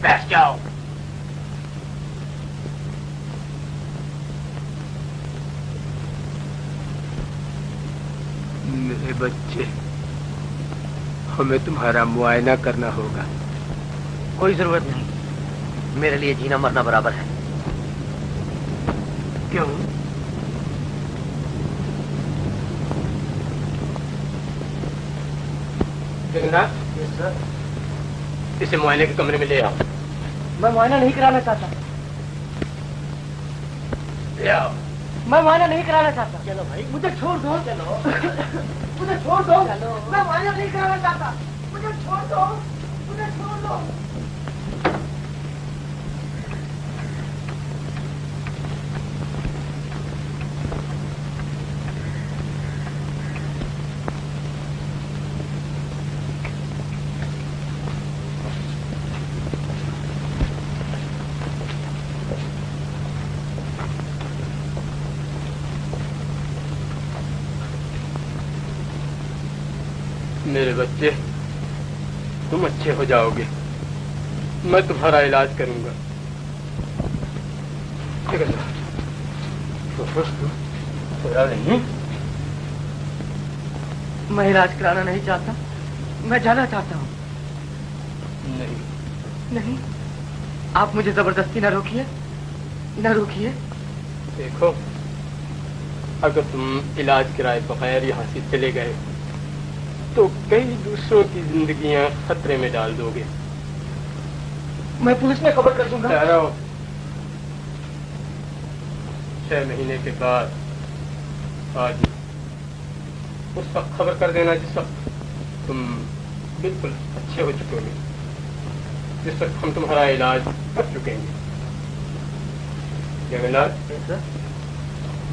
बैठ जाओ। मेरे बच्चे, हमें तुम्हारा मुआयना करना होगा। कोई जरूरत नहीं, मेरे लिए जीना मरना बराबर है। क्यों? जगन्नाथ, इसे मुआयने के कमरे में ले आओ। मैं मुआयना नहीं कराना चाहता। ले आओ। मैं मुआयना नहीं कराना चाहता। चलो भाई, मुझे छोड़ दो। चलो। मुझे छोड़ दो। चलो। मैं मुआयना नहीं कराना चाहता। मुझे छोड़ दो, मुझे छोड़ दो। मेरे बच्चे, तुम अच्छे हो जाओगे। मैं तुम्हारा इलाज करूंगा। थोड़ा नहीं, मैं इलाज कराना नहीं चाहता, मैं जाना चाहता हूँ। नहीं, आप मुझे जबरदस्ती न रोकिए, न रोकिए। देखो, अगर तुम इलाज कराए बगैर यहाँ से चले गए तो कई दूसरों की जिंदगियां खतरे में डाल दोगे। मैं पुलिस में खबर कर दूंगा। ठहरो, 6 महीने के बाद आज उस वक्त खबर कर देना जिस वक्त तुम बिल्कुल अच्छे हो चुकोगे, जिस वक्त हम तुम्हारा इलाज कर चुकेंगे। जगन्नाथ,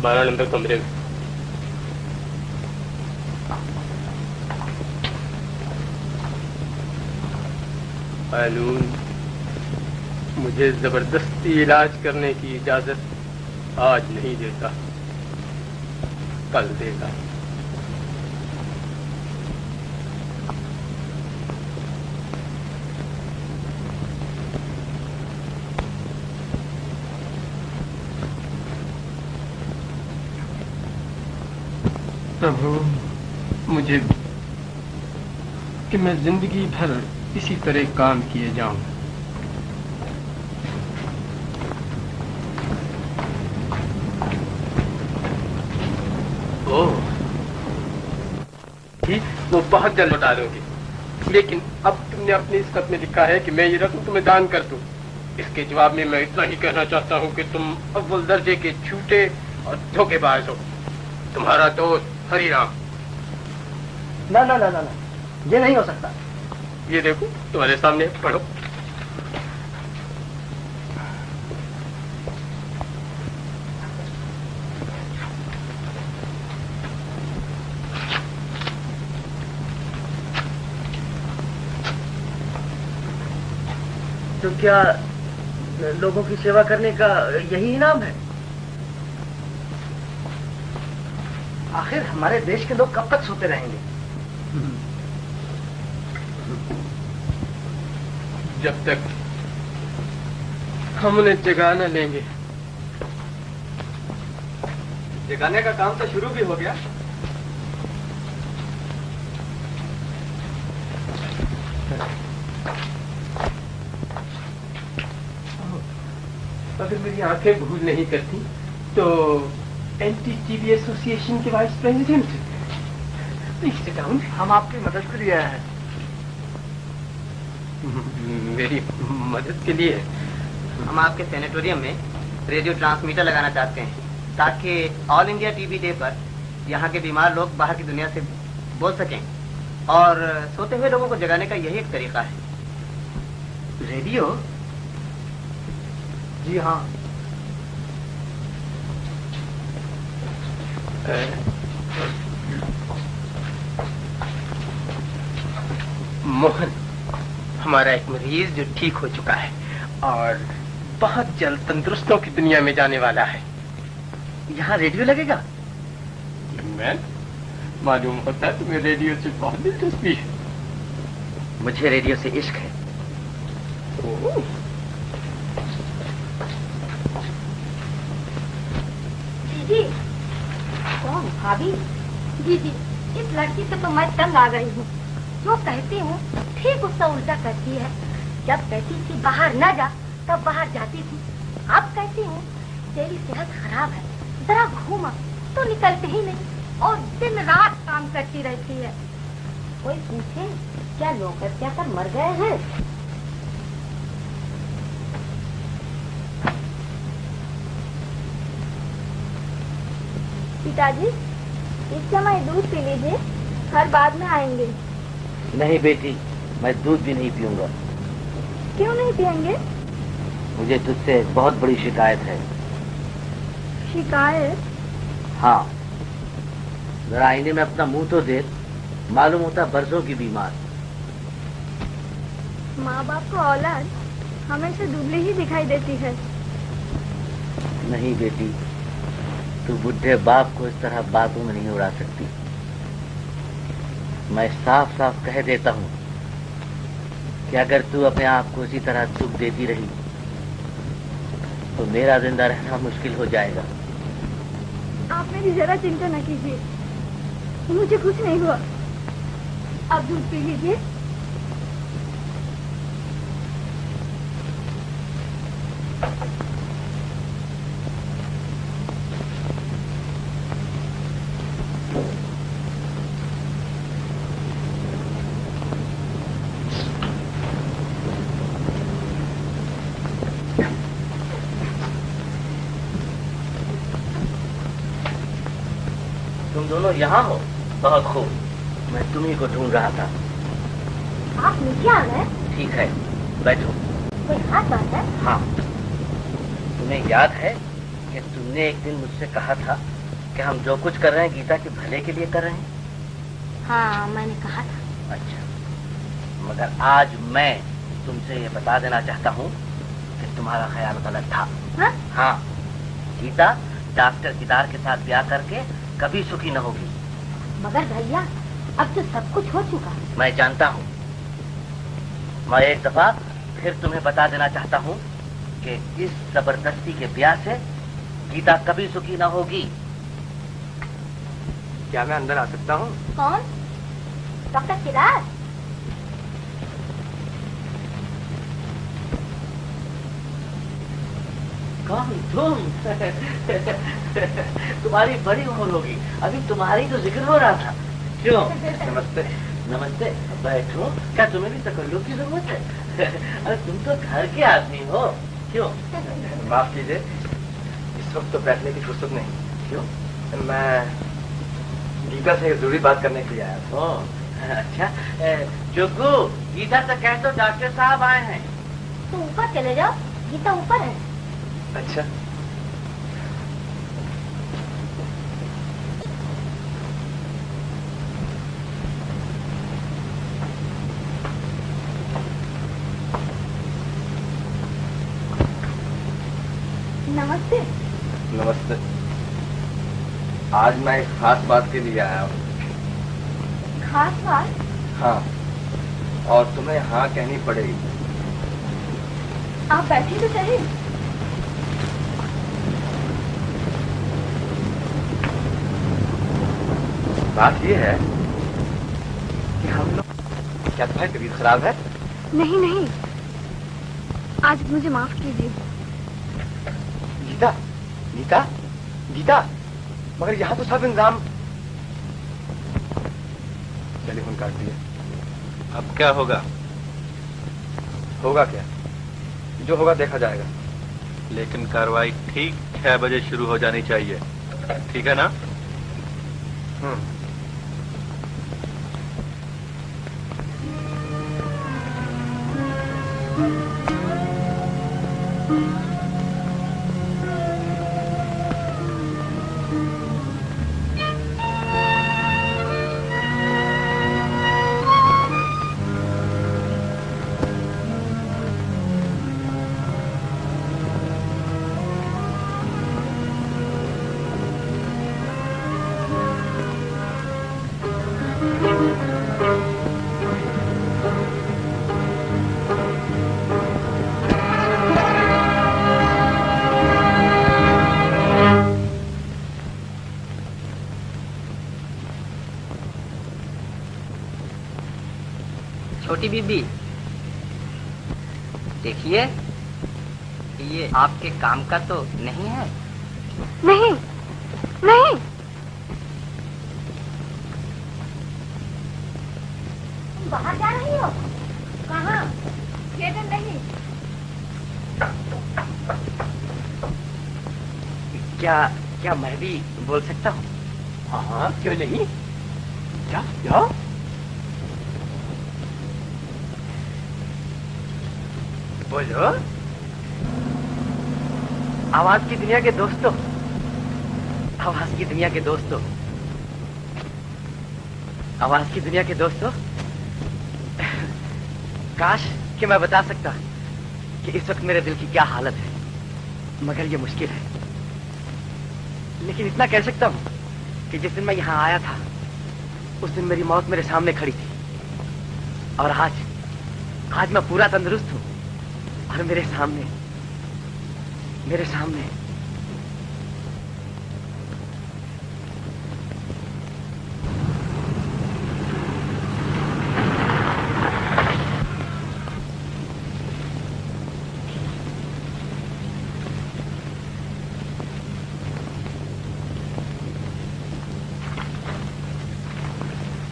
12 नंबर कमरे में। कानून मुझे जबरदस्ती इलाज करने की इजाजत आज नहीं देता, कल देगा। प्रभु, मुझे कि मैं जिंदगी भर इसी तरह काम किए जाऊं। ओह, वो बहुत जल्द लौटा दोगे, लेकिन अब तुमने अपने इस खत में लिखा है कि मैं ये रकम तुम्हें दान कर दूं। इसके जवाब में मैं इतना ही कहना चाहता हूं कि तुम अव्वल दर्जे के झूठे और धोखेबाज हो। तुम्हारा दोस्त हरिराम। ना ना ना ना ना, ये नहीं हो सकता। ये देखो, तुम्हारे सामने, पढ़ो। तो क्या लोगों की सेवा करने का यही इनाम है? आखिर हमारे देश के लोग कब तक सोते रहेंगे? जब तक हम उन्हें जगा न लेंगे। जगाने का काम तो शुरू भी हो गया। अगर मेरी आंखें भूल नहीं करती तो एंटी टीबी एसोसिएशन के vice president. Please sit down. हम आपकी मदद के लिए आए हैं। मेरी मदद के लिए? हम आपके सैनिटोरियम में रेडियो ट्रांसमीटर लगाना चाहते हैं ताकि ऑल इंडिया टीबी डे पर यहाँ के बीमार लोग बाहर की दुनिया से बोल सकें, और सोते हुए लोगों को जगाने का यही एक तरीका है। रेडियो? जी हाँ। मोहन, हमारा एक मरीज जो ठीक हो चुका है और बहुत जल्द तंदुरुस्तों की दुनिया में जाने वाला है। यहाँ रेडियो लगेगा? मैं मालूम होता है तुम्हें रेडियो से बहुत दिलचस्पी है। मुझे रेडियो से इश्क है। जी कौन? भाभी? जी जी, इस लड़की से तो मैं तंग आ गई हूँ। जो कहती हूँ ठीक उसका उल्टा करती है। जब कहती थी बाहर न जा, तब बाहर जाती थी। अब कहती हूँ तेरी सेहत खराब है, जरा घूमा, तो निकलते ही नहीं और दिन रात काम करती रहती है। कोई पूछे क्या लोग क्या कर मर गए हैं? पिताजी, इस समय दूध पी लीजिए, हर बाद में आएंगे। नहीं बेटी, मैं दूध भी नहीं पीऊंगा। क्यों नहीं पियेंगे? मुझे तुझसे बहुत बड़ी शिकायत है। शिकायत? हाँ, जरा आईने में अपना मुंह तो देख, मालूम होता बरसों की बीमार। माँ बाप को औलाद हमेशा दुबली ही दिखाई देती है। नहीं बेटी, तू बुढ़े बाप को इस तरह बातों में नहीं उड़ा सकती। मैं साफ साफ कह देता हूँ कि अगर तू अपने आप को इसी तरह दुख देती रही तो मेरा जिंदा रहना मुश्किल हो जाएगा। आप मेरी जरा चिंता न कीजिए, मुझे कुछ नहीं हुआ। आप दूध पी लीजिए। तुम दोनों यहाँ हो? बहुत खूब, मैं तुम्ही को ढूंढ रहा था। आप नीचे आ गए? ठीक है, बैठो। कोई खास बात है? हाँ, तुम्हें याद है कि तुमने एक दिन मुझसे कहा था कि हम जो कुछ कर रहे हैं गीता के भले के लिए कर रहे हैं? हाँ, मैंने कहा था। अच्छा, मगर आज मैं तुमसे ये बता देना चाहता हूँ कि तुम्हारा ख्याल गलत था। हाँ? हाँ, गीता डॉक्टर किदार के साथ ब्याह करके कभी सुखी न होगी। मगर भैया, अब तो सब कुछ हो चुका है। मैं जानता हूँ। मैं एक दफा फिर तुम्हें बता देना चाहता हूँ कि इस जबरदस्ती के ब्याह से गीता कभी सुखी न होगी। क्या मैं अंदर आ सकता हूँ? कौन? डॉक्टर किदार? कौन? तुम? तुम्हारी बड़ी उम्र होगी, अभी तुम्हारी तो जिक्र हो रहा था। क्यों? नमस्ते। नमस्ते, बैठो। क्या तुम्हें भी तकल्लुफ की जरूरत है? अरे तुम तो घर के आदमी हो। क्यों? माफ कीजिए, इस वक्त तो बैठने की फुर्सत नहीं। क्यों? मैं गीता से एक जरूरी बात करने के लिए आया था। अच्छा, जुग्गू, गीता से कह दो डॉक्टर साहब आए हैं। तुम ऊपर चले जाओ, गीता ऊपर है। अच्छा, नमस्ते। नमस्ते। आज मैं एक खास बात के लिए आया हूँ। खास बात? हाँ, और तुम्हें हाँ कहनी पड़ेगी। आप बैठे तो सही। बात ये है कि हम लोग, क्या तुम्हारी तबीयत खराब है? नहीं नहीं, आज मुझे माफ कीजिए। गीता, गीता, गीता, मगर यहाँ तो सब इंतजाम। टेलीफोन काट दिया। अब क्या होगा? होगा क्या? जो होगा देखा जाएगा। लेकिन कार्रवाई ठीक 6 बजे शुरू हो जानी चाहिए, ठीक है ना? छोटी बीबी, देखिए, ये आपके काम का तो नहीं है। नहीं नहीं, तुम बाहर जा रही हो? कहाँ? थिएटर नहीं। क्या क्या मैं भी बोल सकता हूँ? हाँ, क्यों नहीं? क्या क्या? बोलो। आवाज की दुनिया के दोस्तों, आवाज की दुनिया के दोस्तों, आवाज की दुनिया के दोस्तों, काश कि मैं बता सकता कि इस वक्त मेरे दिल की क्या हालत है, मगर ये मुश्किल है। लेकिन इतना कह सकता हूँ कि जिस दिन मैं यहाँ आया था उस दिन मेरी मौत मेरे सामने खड़ी थी, और आज मैं पूरा तंदुरुस्त हूं, और मेरे सामने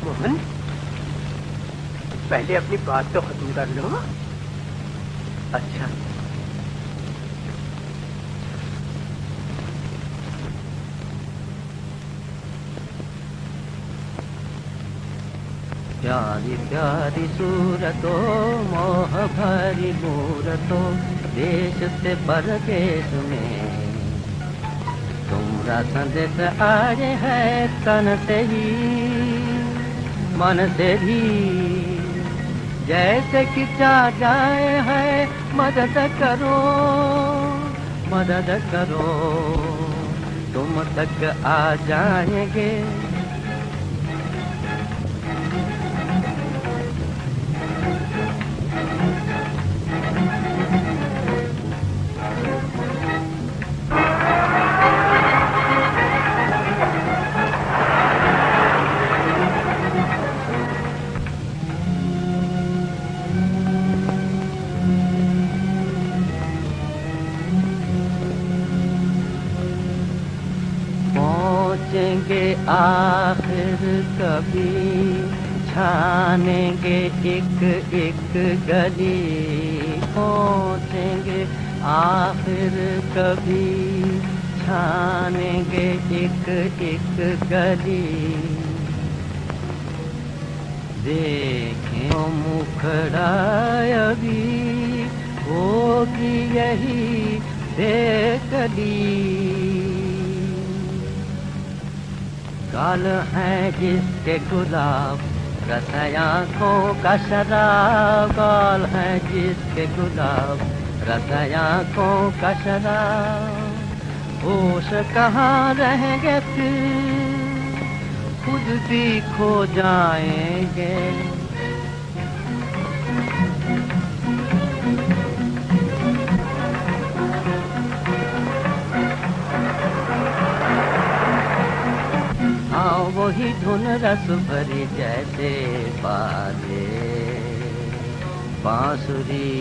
मोहन, पहले अपनी बात तो खत्म कर लो। अच्छा, प्यारी प्यारी सूरतो मोह भरी मूरतो, देश से परदेश में तुम्हारा संदेश आए है, तन से ही मन से भी जैसे कि चाह जाए है, मदद करो तुम तक आ जाएंगे। पहुँचेंगे आखिर कभी, छानेंगे एक एक गली, पहुँचेंगे आखिर कभी, छानेंगे एक एक गली। देखें मुखड़ा अभी होगी यही बेकली, गाल है जिसके गुलाब, रस आँखों का शराब, गाल है जिसके गुलाब, रस आँखों का शराब। होश कहाँ रहेंगे फिर, खुद भी खो जाएंगे। हाँ वही धुन रस भरी जैसे बाजे बांसुरी,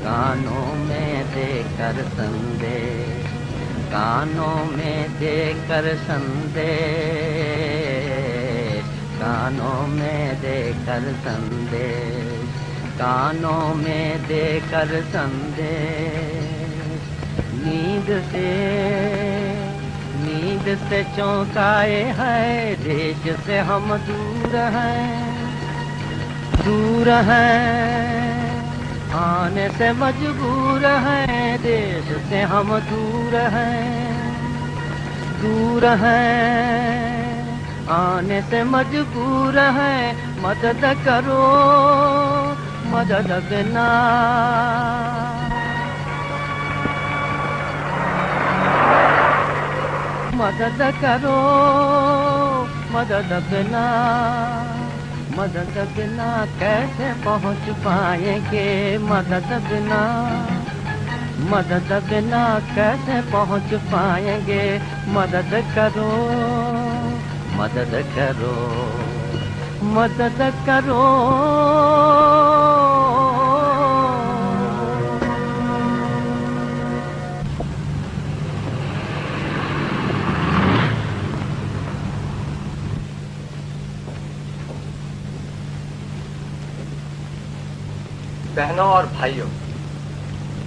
कानों में देकर संदेश, कानों में देकर संदेश, कानों में देकर संदेश, कानों में देकर संदेश। नींद से चौंकाए हैं, देश से हम दूर हैं, आने से मजबूर हैं, देश से हम दूर हैं, आने से मजबूर हैं। मदद करो मदद बिना, मदद करो मदद बिना, मदद बिना कैसे पहुंच पाएंगे, मदद बिना कैसे पहुंच पाएंगे। मदद करो मदद करो मदद करो।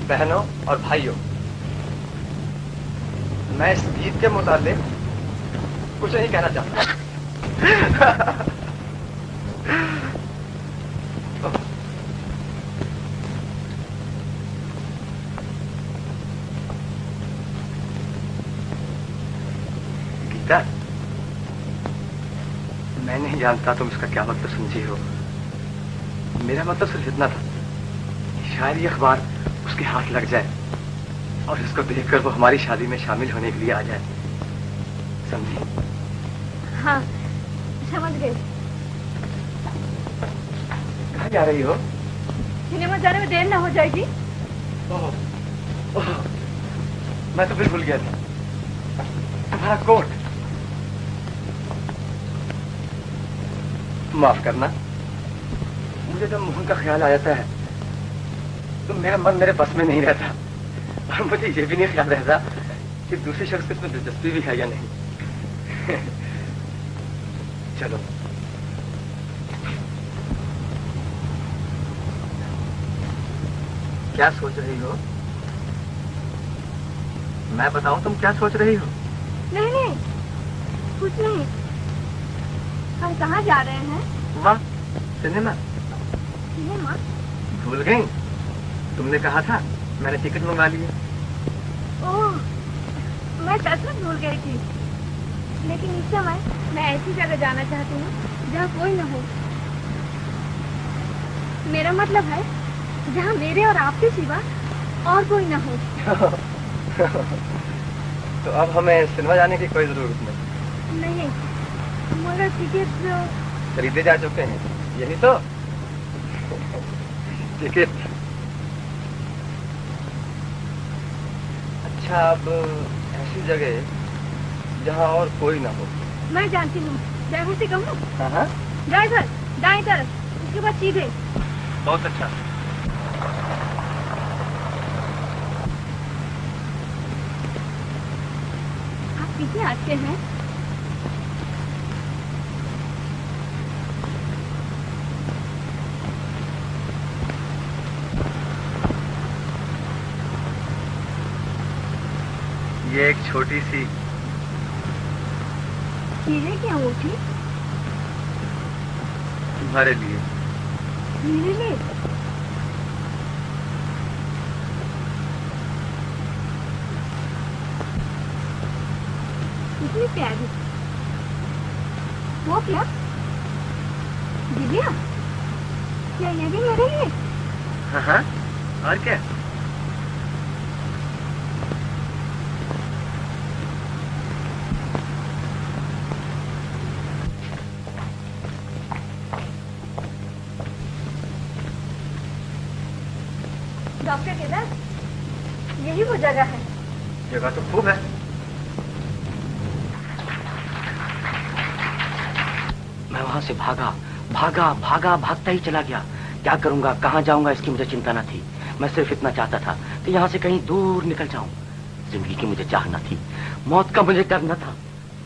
बहनों और भाइयों, मैं इस गीत के मुतालिक कुछ नहीं कहना चाहता। गीता, मैं नहीं जानता तुम इसका क्या मतलब समझी हो। मेरा मतलब सिर्फ इतना था, शायद ये अखबार उसके हाथ लग जाए और इसको देखकर वो हमारी शादी में शामिल होने के लिए आ जाए, समझी? हाँ समझ गए। कहाँ जा रही हो? सिनेमा जाने में देर ना हो जाएगी? ओह, मैं तो बिल्कुल भूल गया था। तुम्हारा कोट। माफ करना, मुझे जब मोहन का ख्याल आ जाता है तो मेरा मन मेरे बस में नहीं रहता, और मुझे ये भी नहीं ख्याल रहता कि दूसरे शख्स की इसमें दिलचस्पी भी है या नहीं। चलो। क्या सोच रही हो? मैं बताऊं तुम क्या सोच रही हो? नहीं नहीं, कुछ नहीं। हम कहाँ जा रहे हैं? वाह, सिनेमा। सिनेमा? भूल गई? तुमने कहा था, मैंने टिकट मंगा ली है। ओह, मैं सच में भूल गई थी। लेकिन इस समय मैं ऐसी जगह जाना चाहती हूँ जहाँ कोई न हो। मेरा मतलब है जहाँ मेरे और आपके सिवा और कोई न हो। तो अब हमें सिनेमा जाने की कोई जरूरत नहीं। मगर टिकट खरीदे जा चुके हैं, यही तो। टिकट। अच्छा, अब ऐसी जगह जहाँ और कोई ना हो। मैं जानती हूँ, ड्राइवर से कहूँ? हाँ, ड्राइवर दाएं तरफ, उसके बाद सीधे। बहुत अच्छा। आप कितने अच्छे हैं। ये एक छोटी सी हीरे की अंगूठी तुम्हारे लिए। मेरे लिए? कितनी प्यारी। वो क्या? दिव्या, क्या ये भी मेरे लिए? हाँ, और क्या? डॉक्टर केदार, यही वो जगह है। जगह तो खूब है। मैं वहां से भागता ही चला गया। क्या करूंगा, कहाँ जाऊंगा, इसकी मुझे चिंता न थी। मैं सिर्फ इतना चाहता था कि यहाँ से कहीं दूर निकल जाऊं। जिंदगी की मुझे चाह न थी, मौत का मुझे डर न था,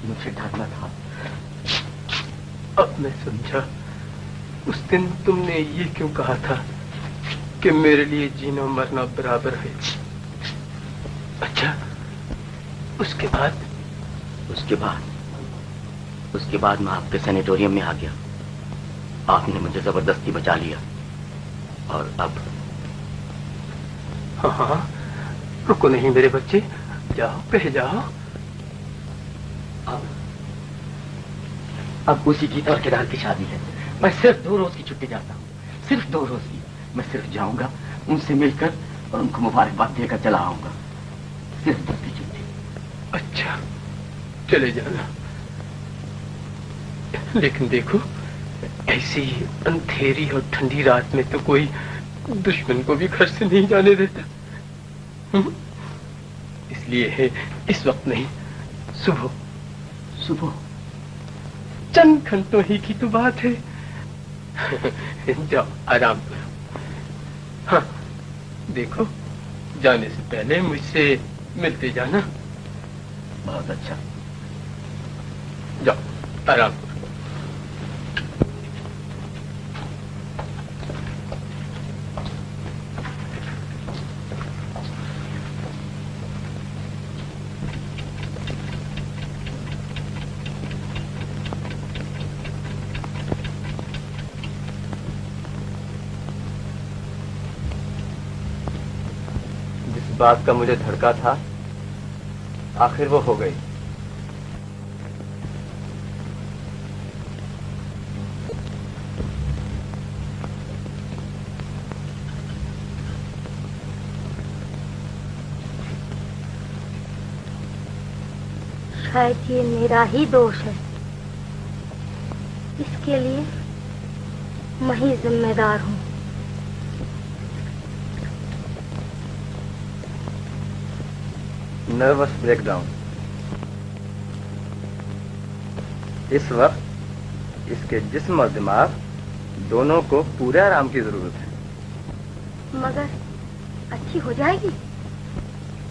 मुझे डर न था। अब मैं समझा, उस दिन तुमने ये क्यों कहा था कि मेरे लिए जीना मरना बराबर है। अच्छा, उसके बाद मैं आपके सैनिटोरियम में आ गया। आपने मुझे जबरदस्ती बचा लिया, और अब हाँ, रुको नहीं मेरे बच्चे, जाओ, कहे जाओ। अब उसी गीता और केदार की शादी है। मैं सिर्फ 2 रोज की छुट्टी जाता हूँ, सिर्फ 2 रोज की। मैं सिर्फ जाऊंगा, उनसे मिलकर और उनको मुबारकबाद देकर चला आऊंगा। सिर्फ 10 की छुट्टी। अच्छा, चले जाना। लेकिन देखो, ऐसी अंधेरी और ठंडी रात में तो कोई दुश्मन को भी घर से नहीं जाने देता। इसलिए है इस वक्त नहीं, सुबह चंद घंटों ही की तो बात है। जाओ, आराम करो। हाँ, देखो, जाने से पहले मुझसे मिलते जाना। बहुत अच्छा। जाओ, आराम करो। बात का मुझे धड़का था, आखिर वो हो गई। शायद ये मेरा ही दोष है इसके लिए मैं ही जिम्मेदार हूँ। Nervous breakdown. इस वक्त इसके जिस्म और दिमाग दोनों को पूरे आराम की जरूरत है। मगर अच्छी हो जाएगी?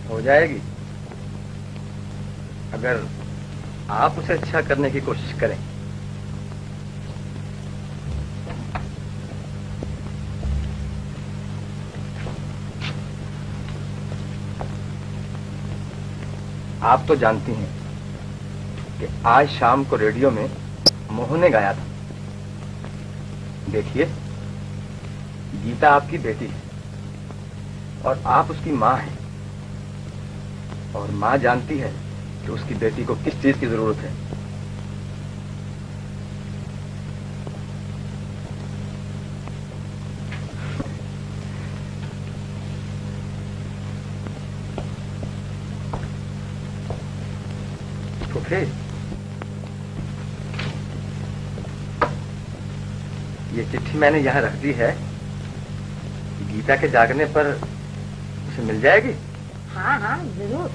हो जाएगी, अगर आप उसे अच्छा करने की कोशिश करें। आप तो जानती हैं कि आज शाम को रेडियो में मोहन ने गाया था। देखिए, गीता आपकी बेटी है और आप उसकी माँ हैं, और माँ जानती है कि उसकी बेटी को किस चीज की जरूरत है। तो फिर ये चिट्ठी मैंने यहाँ रख दी है, गीता के जागने पर उसे मिल जाएगी। हाँ हाँ जरूर।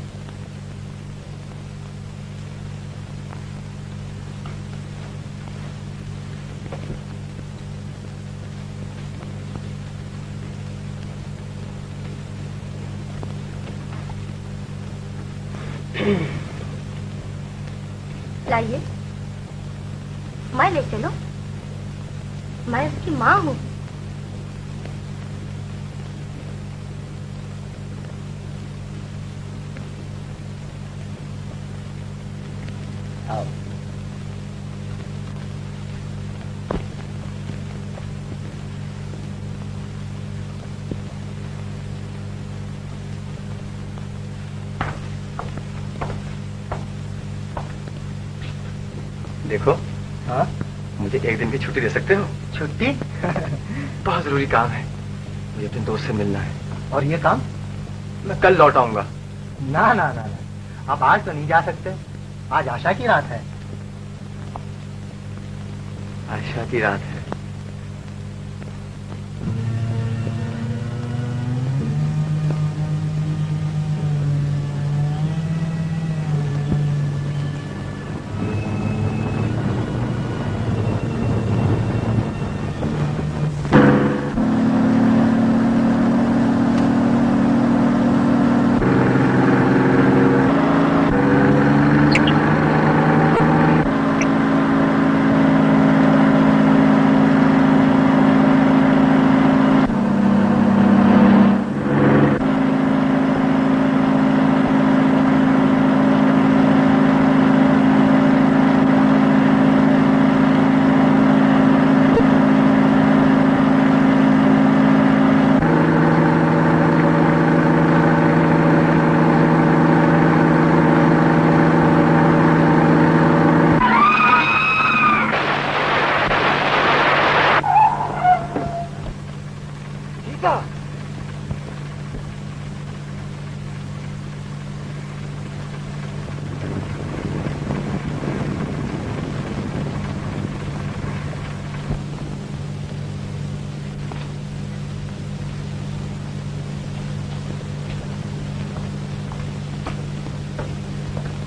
लाइए, मैं ले चलो, मैं उसकी माँ हूँ। आओ। देखो, हाँ? मुझे एक दिन की छुट्टी दे सकते हो? छुट्टी? बहुत जरूरी काम है, मुझे अपने दोस्त से मिलना है। और ये काम? मैं कल लौट आऊंगा। ना ना ना ना, आप आज तो नहीं जा सकते। आज आशा की रात है। आशा की रात है।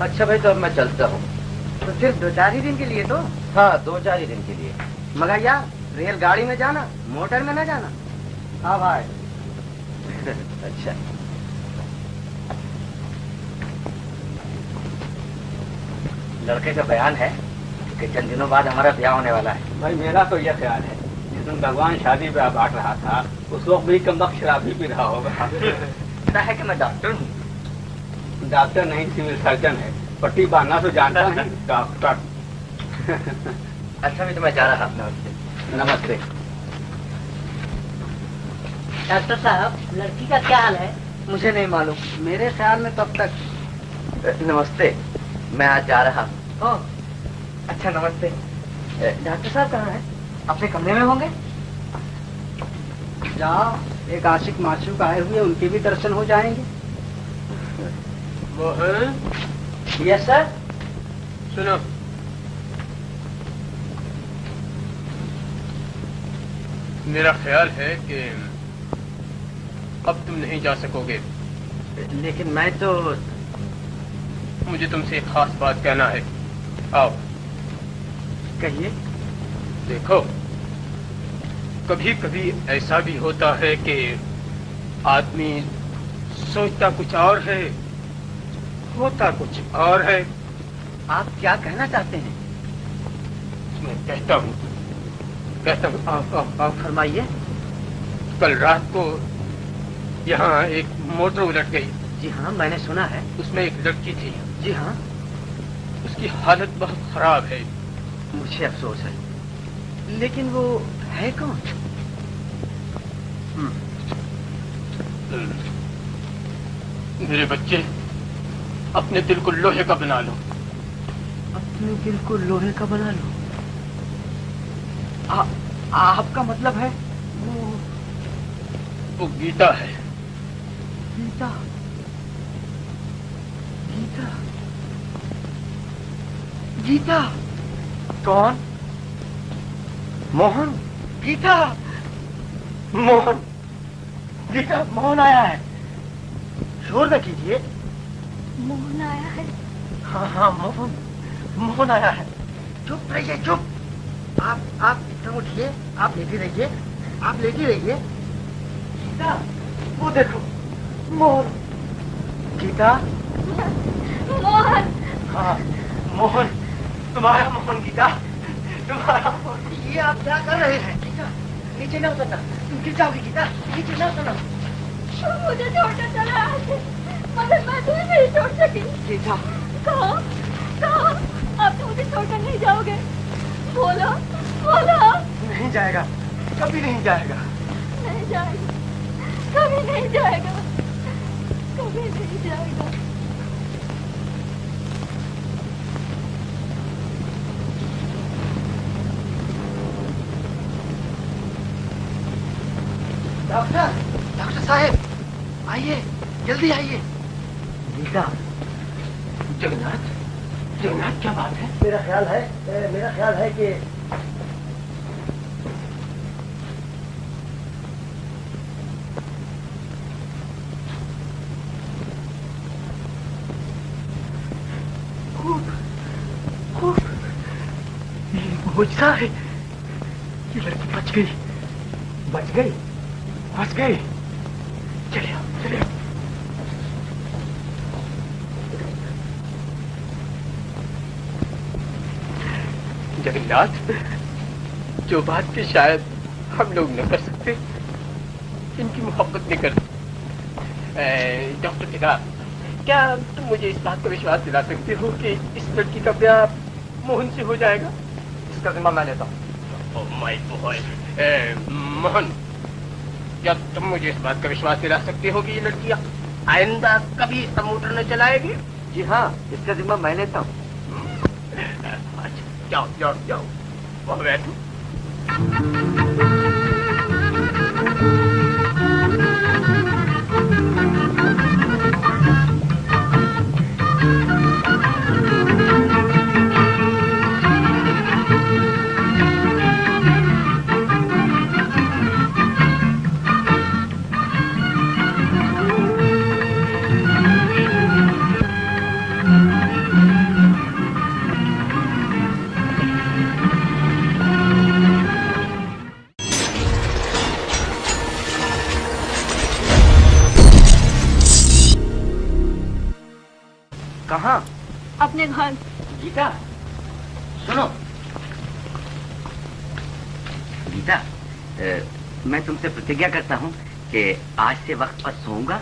अच्छा भाई, तो अब मैं चलता हूँ। तो सिर्फ 2-4 ही दिन के लिए तो? हाँ, 2-4 ही दिन के लिए। मगर यार, रेलगाड़ी में जाना, मोटर में न जाना। हाँ भाई। अच्छा। लड़के का बयान है कि चंद दिनों बाद हमारा ब्याह होने वाला है। भाई मेरा तो यह ख्याल है, जिस दिन भगवान शादी ब्याह बांट रहा था उस वक्त भी कम वक्त शराब ही पी रहा होगा। पता है कि मैं डॉक्टर हूँ। डॉक्टर नहीं, सिविल सर्जन है। पट्टी बांधना तो जानता है डॉक्टर। अच्छा भी तो मैं जा रहा हूँ। नमस्ते। डॉक्टर साहब, लड़की का क्या हाल है? मुझे नहीं मालूम, मेरे ख्याल में तब तक। नमस्ते, मैं आज जा रहा हूँ। ओह, अच्छा नमस्ते। डॉक्टर साहब कहाँ हैं? अपने कमरे में होंगे। जाओ, एक आशिक माशूक आए हुए, उनके भी दर्शन हो जाएंगे। Mohan, yes sir. सुनो, मेरा ख्याल है कि अब तुम नहीं जा सकोगे। लेकिन मैं तो... मुझे तुमसे एक खास बात कहना है। आओ। कहिए। देखो, कभी कभी ऐसा भी होता है कि आदमी सोचता कुछ और है, होता कुछ और है। आप क्या कहना चाहते हैं? मैं कहता हूँ। आप फरमाइए। कल रात को यहाँ एक मोटर उलट गई। जी हाँ, मैंने सुना है। उसमें एक लड़की थी। जी हाँ। उसकी हालत बहुत खराब है। मुझे अफसोस है, लेकिन वो है कौन? मेरे बच्चे, अपने दिल को लोहे का बना लो। अपने दिल को लोहे का बना लो? आपका मतलब है वो गीता है। गीता? गीता? गीता? कौन? मोहन? गीता? मोहन? गीता, मोहन आया है। शोर न कीजिए। मोहन आया है? हाँ हाँ, मोहन आया है। चुप रहिए, चुप। आप एकदम उठिए, आप लेटी रहिए, आप लेटी रहिए। गीता, वो देखो, मोहन। गीता? मोहन? हाँ, मोहन, तुम्हारा मोहन। गीता, तुम्हारा मोहन। ये आप क्या कर रहे हैं? गीता, नीचे ना उतरना, तुम गिर जाओगी। गीता, नीचे ना उतरना। मुझे छोड़कर चला आया, मगर मैं तुम्हें नहीं छोड़ सकी। गीता, कहाँ? आप तो मुझे छोड़कर नहीं जाओगे? बोलो, बोलो। नहीं जाएगा, कभी नहीं जाएगा। नहीं जाएगा, कभी नहीं जाएगा, कभी नहीं जाएगा। डॉक्टर साहब, आइए, जल्दी आइए। गीता, जगन्नाथ, क्या बात है? मेरा ख्याल है कि मुझसा है। ये लड़की बच गई। चलिए। जगन्नाथ, जो बात के शायद हम लोग न कर सकते, इनकी मोहब्बत नहीं करते। डॉक्टर पिता, क्या तुम मुझे इस बात का विश्वास दिला सकते हो कि इस लड़की का ब्याह मोहन से हो जाएगा? इसका जिम्मा मैं लेता हूँ। Oh my boy. मोहन, क्या तुम मुझे इस बात का विश्वास दिला सकते हो कि ये लड़की आइंदा कभी इसका मोटर न चलाएगी? जी हाँ, इसका जिम्मा मैं लेता हूँ। अच्छा, जाओ, वह बैठो। कहाँ? अपने घर। गीता, सुनो। गीता, मैं तुमसे प्रतिज्ञा करता हूँ कि आज से वक्त पर सोऊंगा,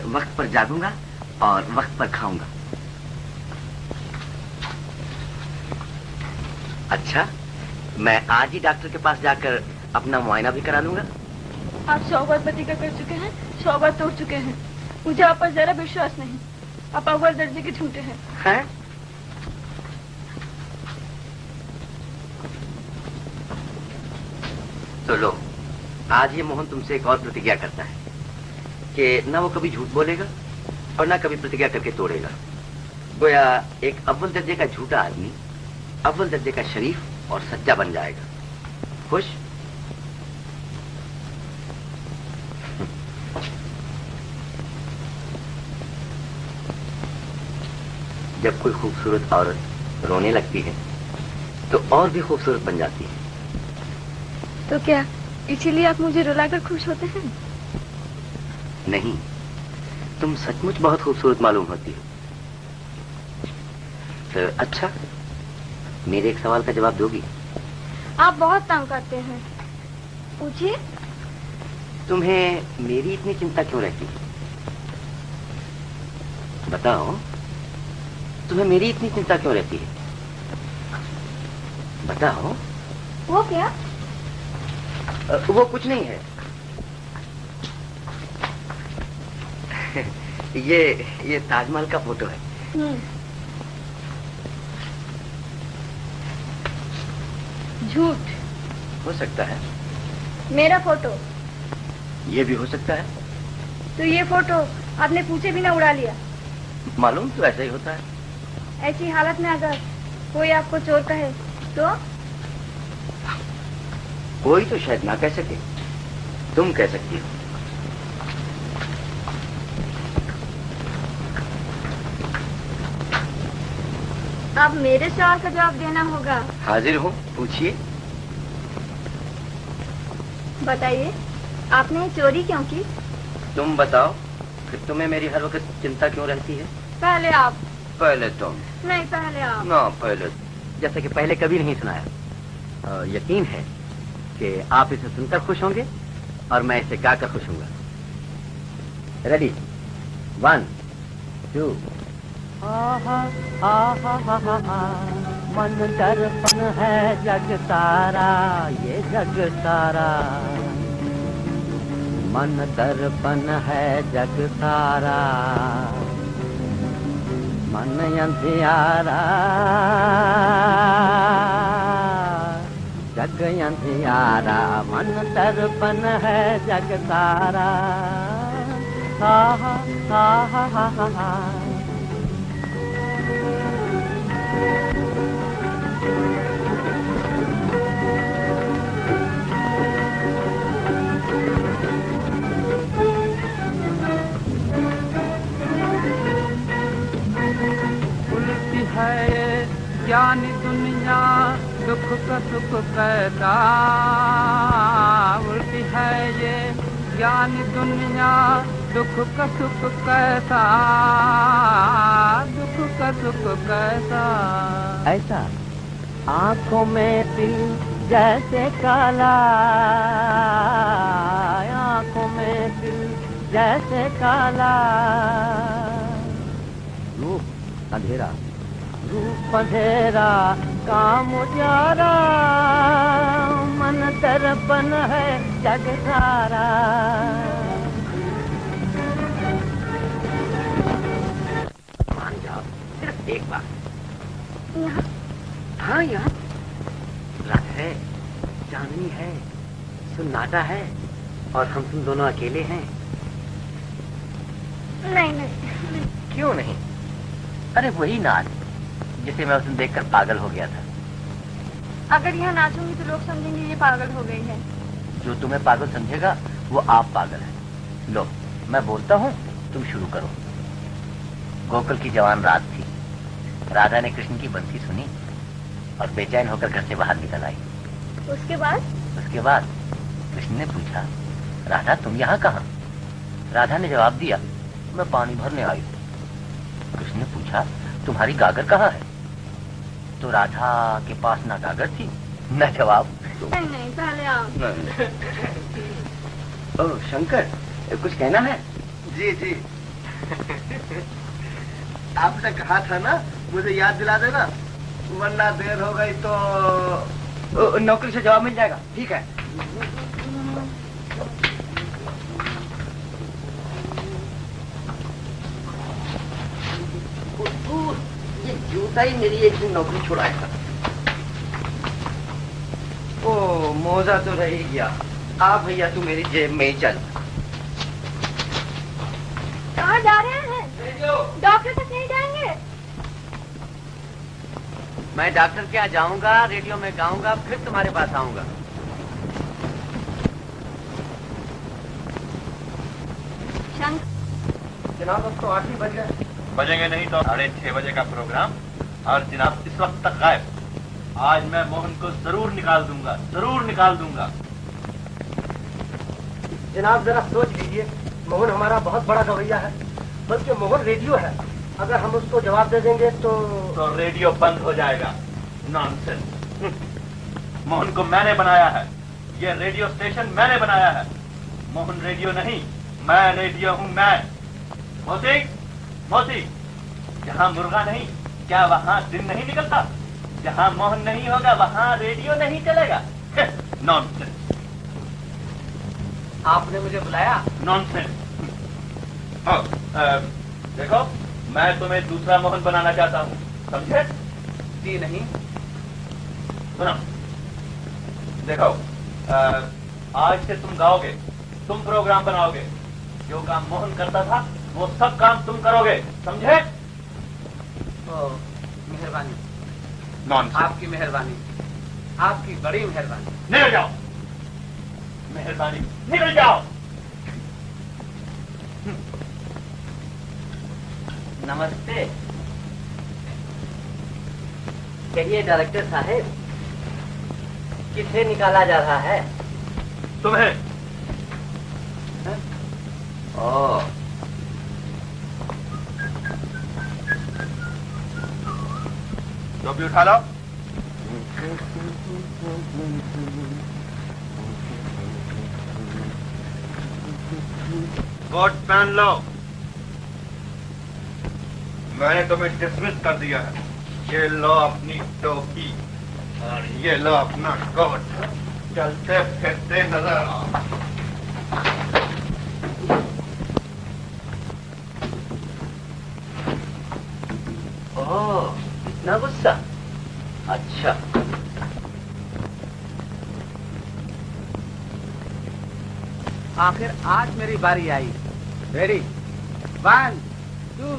वक्त पर जागूंगा और वक्त पर खाऊंगा। अच्छा, मैं आज ही डॉक्टर के पास जाकर अपना मुआयना भी करा लूंगा। आप 100 बार प्रतिज्ञा कर चुके हैं, 100 बार तोड़ चुके हैं। मुझे आप पर जरा विश्वास नहीं। आप अव्वल दर्जे के झूठे हैं। हैं? तो लो, आज ये मोहन तुमसे एक और प्रतिज्ञा करता है कि ना वो कभी झूठ बोलेगा और ना कभी प्रतिज्ञा करके तोड़ेगा। गोया एक अव्वल दर्जे का झूठा आदमी अव्वल दर्जे का शरीफ और सच्चा बन जाएगा। खुश? जब कोई खूबसूरत औरत रोने लगती है तो और भी खूबसूरत बन जाती है। तो क्या इसीलिए आप मुझे रुलाकर खुश होते हैं? नहीं, तुम सचमुच बहुत खूबसूरत मालूम होती हो। तो अच्छा, मेरे एक सवाल का जवाब दोगी? आप बहुत तंग करते हैं। पूछिए। तुम्हें मेरी इतनी चिंता क्यों रहती है? बताओ, तुम्हें मेरी इतनी चिंता क्यों रहती है? बताओ। वो क्या? वो कुछ नहीं है। ये ताजमहल का फोटो है। झूठ। हो सकता है। मेरा फोटो? ये भी हो सकता है। तो ये फोटो आपने पूछे बिना उड़ा लिया? मालूम तो ऐसा ही होता है। ऐसी हालत में अगर कोई आपको चोर कहे तो? कोई तो शायद ना कह सके, तुम कह सकती हो। अब मेरे सवाल का जवाब देना होगा। हाजिर हूँ, पूछिए। बताइए, आपने चोरी क्यों की? तुम बताओ, फिर तुम्हें मेरी हर वक्त चिंता क्यों रहती है? पहले आप। पहले तुम। नहीं, पहले आप। ना, पहले। जैसे कि पहले कभी नहीं सुनाया। यकीन है कि आप इसे सुनकर खुश होंगे और मैं इसे गाकर खुश होऊंगा। रेडी? 1 2। मन दर्पण है जग सारा, ये जग सारा। मन दर्पण है जग सारा, मन अंधियारा, जग अंधियारा। मन दर्पण है जग सारा। हा हा हा हा हा हा हा। उल्टी है ज्ञानी दुनिया, दुख का सुख कैसा। उल्टी है ये ज्ञानी दुनिया, दुख का सुख कैसा, दुख का सुख कैसा। ऐसा आंखों में तिल जैसे काला, आंखों में तिल जैसे काला। रूप अंधेरा, रूप अंधेरा, काम उजारा। मन दर्पण है जग सारा। मान जाओ, सिर्फ एक बार। यहाँ? हाँ, यहाँ रात है, चांदनी है, सन्नाटा है और हम तुम दोनों अकेले हैं। नहीं नहीं। क्यों नहीं? अरे वही नाच जिसे मैं उस दिन देखकर पागल हो गया था। अगर यहाँ नाचूंगी तो लोग समझेंगे ये पागल हो गई है। जो तुम्हें पागल समझेगा वो आप पागल है। लो, मैं बोलता हूँ, तुम शुरू करो। गोकुल की जवान रात थी। राधा ने कृष्ण की बंसी सुनी और बेचैन होकर घर से बाहर निकल आई। उसके बाद? उसके बाद कृष्ण ने पूछा, राधा तुम यहाँ कहाँ? राधा ने जवाब दिया, मैं पानी भरने आई हूँ। कृष्ण ने पूछा, तुम्हारी गागर कहाँ है? तो राधा के पास ना गागर थी न जवाब। नहीं नहीं, पहले आप। ओह शंकर, कुछ कहना है? जी जी। आपने कहा था ना मुझे याद दिला देना, वरना देर हो गई तो नौकरी से जवाब मिल जाएगा। ठीक है। ये जूता ही मेरी एक दिन नौकरी छुड़ाएगा। ओ मोजा तो रह ही गया। आ भैया तू मेरी जेब में ही चल। कहाँ जा रहे हैं? डॉक्टर तक नहीं जाएंगे? मैं डॉक्टर के यहाँ जाऊंगा, रेडियो में गाऊंगा, फिर तुम्हारे पास आऊंगा। शंकर, जनाब अब तो 8 ही बज गए। बजेंगे नहीं तो 6:30 बजे का प्रोग्राम। और जनाब इस वक्त तक गायब। आज मैं मोहन को जरूर निकाल दूंगा, जरूर निकाल दूंगा। जनाब जरा सोच लीजिए, मोहन हमारा बहुत बड़ा गवैया है, बल्कि मोहन रेडियो है। अगर हम उसको जवाब दे देंगे तो रेडियो बंद हो जाएगा। नॉनसेंस। मोहन को मैंने बनाया है, ये रेडियो स्टेशन मैंने बनाया है। मोहन रेडियो नहीं, मैं रेडियो हूं मैं। मोती, मोती, जहां मुर्गा नहीं क्या वहां दिन नहीं निकलता? जहां मोहन नहीं होगा वहां रेडियो नहीं चलेगा। नॉनसेंस। आपने मुझे बुलाया? नॉनसेंस। देखो, मैं तुम्हें दूसरा मोहन बनाना चाहता हूं, समझे? जी नहीं। सुनो, देखो, आज से तुम गाओगे, तुम प्रोग्राम बनाओगे। जो काम मोहन करता था वो सब काम तुम करोगे, समझे? मेहरबानी। नॉनसेंस। आपकी मेहरबानी, आपकी बड़ी मेहरबानी। निकल जाओ, मेहरबानी, निकल जाओ। नमस्ते। कहिए डायरेक्टर साहब, किसे निकाला जा रहा है? तुम्हें। ओह, टोपी उठा लो। कोट पहन लो। मैंने तुम्हें डिसमिस कर दिया है। ये लो अपनी टोपी और ये लो अपना कोट। चलते फिरते नजर आओ। ओह, इतना गुस्सा? अच्छा। आखिर आज मेरी बारी आई। रेडी? 1, 2।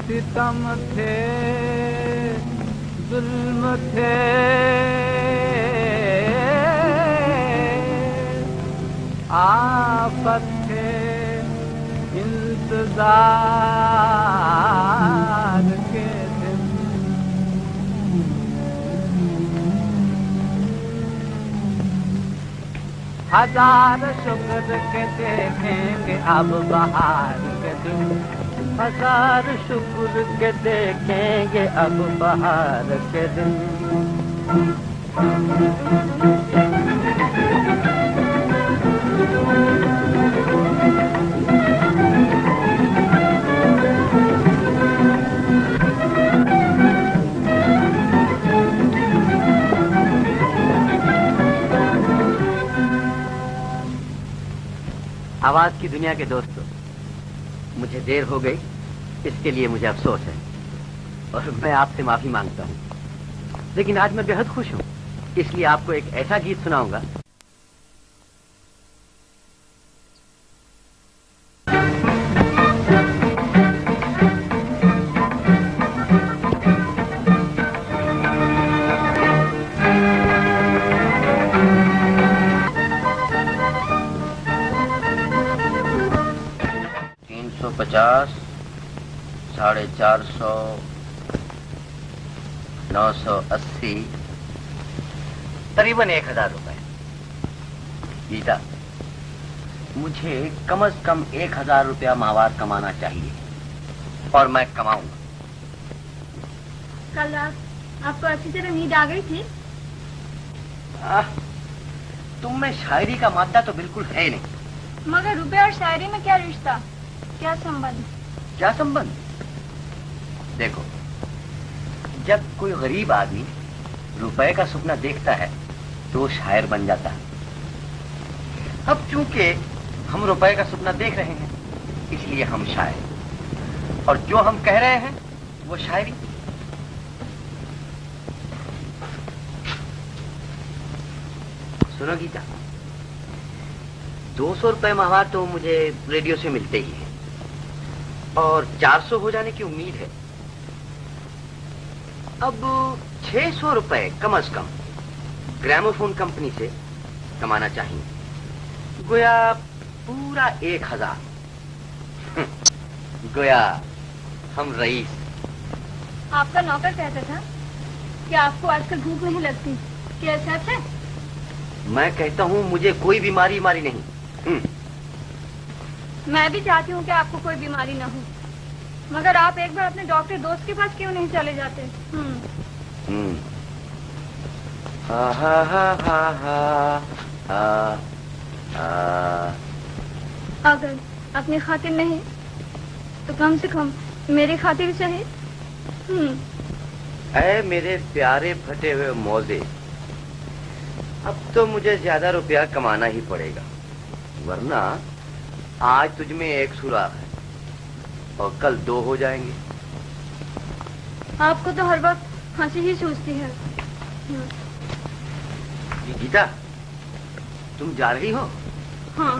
सितम थे, जुल्म थे, आफत थे, इंतजार के दिन। हजार शुक्र के देखेंगे अब बहार के दिन। हजार शुक्र के देखेंगे अब बहार के दिन। आवाज की दुनिया के दोस्तों, मुझे देर हो गई, इसके लिए मुझे अफसोस है और मैं आपसे माफी मांगता हूँ। लेकिन आज मैं बेहद खुश हूँ, इसलिए आपको एक ऐसा गीत सुनाऊंगा $350, 450, 980, करीबन 1000 रुपए। गीता, मुझे कम से कम 1000 रुपया माहवार कमाना चाहिए और मैं कमाऊंगा। कल रात आपको अच्छी तरह नींद आ गई थी? तुम में शायरी का मादा तो बिल्कुल है नहीं। मगर रुपए और शायरी में क्या रिश्ता, क्या संबंध? क्या संबंध? देखो, जब कोई गरीब आदमी रुपए का सपना देखता है तो वो शायर बन जाता है। अब चूंकि हम रुपए का सपना देख रहे हैं इसलिए हम शायर, और जो हम कह रहे हैं वो शायरी। सुनो गीता, 200 रुपए माहवार तो मुझे रेडियो से मिलते ही है और 400 हो जाने की उम्मीद है। अब 600 रुपए कम से कम ग्रामोफोन कंपनी से कमाना चाहिए, गोया पूरा 1000। गोया हम रईस। आपका नौकर कहता था कि आपको आजकल भूख नहीं लगती, क्या सच है? मैं कहता हूँ मुझे कोई बीमारी नहीं। मैं भी चाहती हूँ कि आपको कोई बीमारी ना हो, मगर आप एक बार अपने डॉक्टर दोस्त के पास क्यों नहीं चले जाते? हा हा हा हा हा हा। अगर अपनी खातिर नहीं तो कम से कम मेरी खातिर सही। ऐ मेरे प्यारे फटे हुए मौजे, अब तो मुझे ज्यादा रुपया कमाना ही पड़ेगा, वरना आज तुझ में 1 सुराख है और कल 2 हो जाएंगे। आपको तो हर वक्त हंसी ही सूझती है। गीता, तुम जा रही हो? हाँ।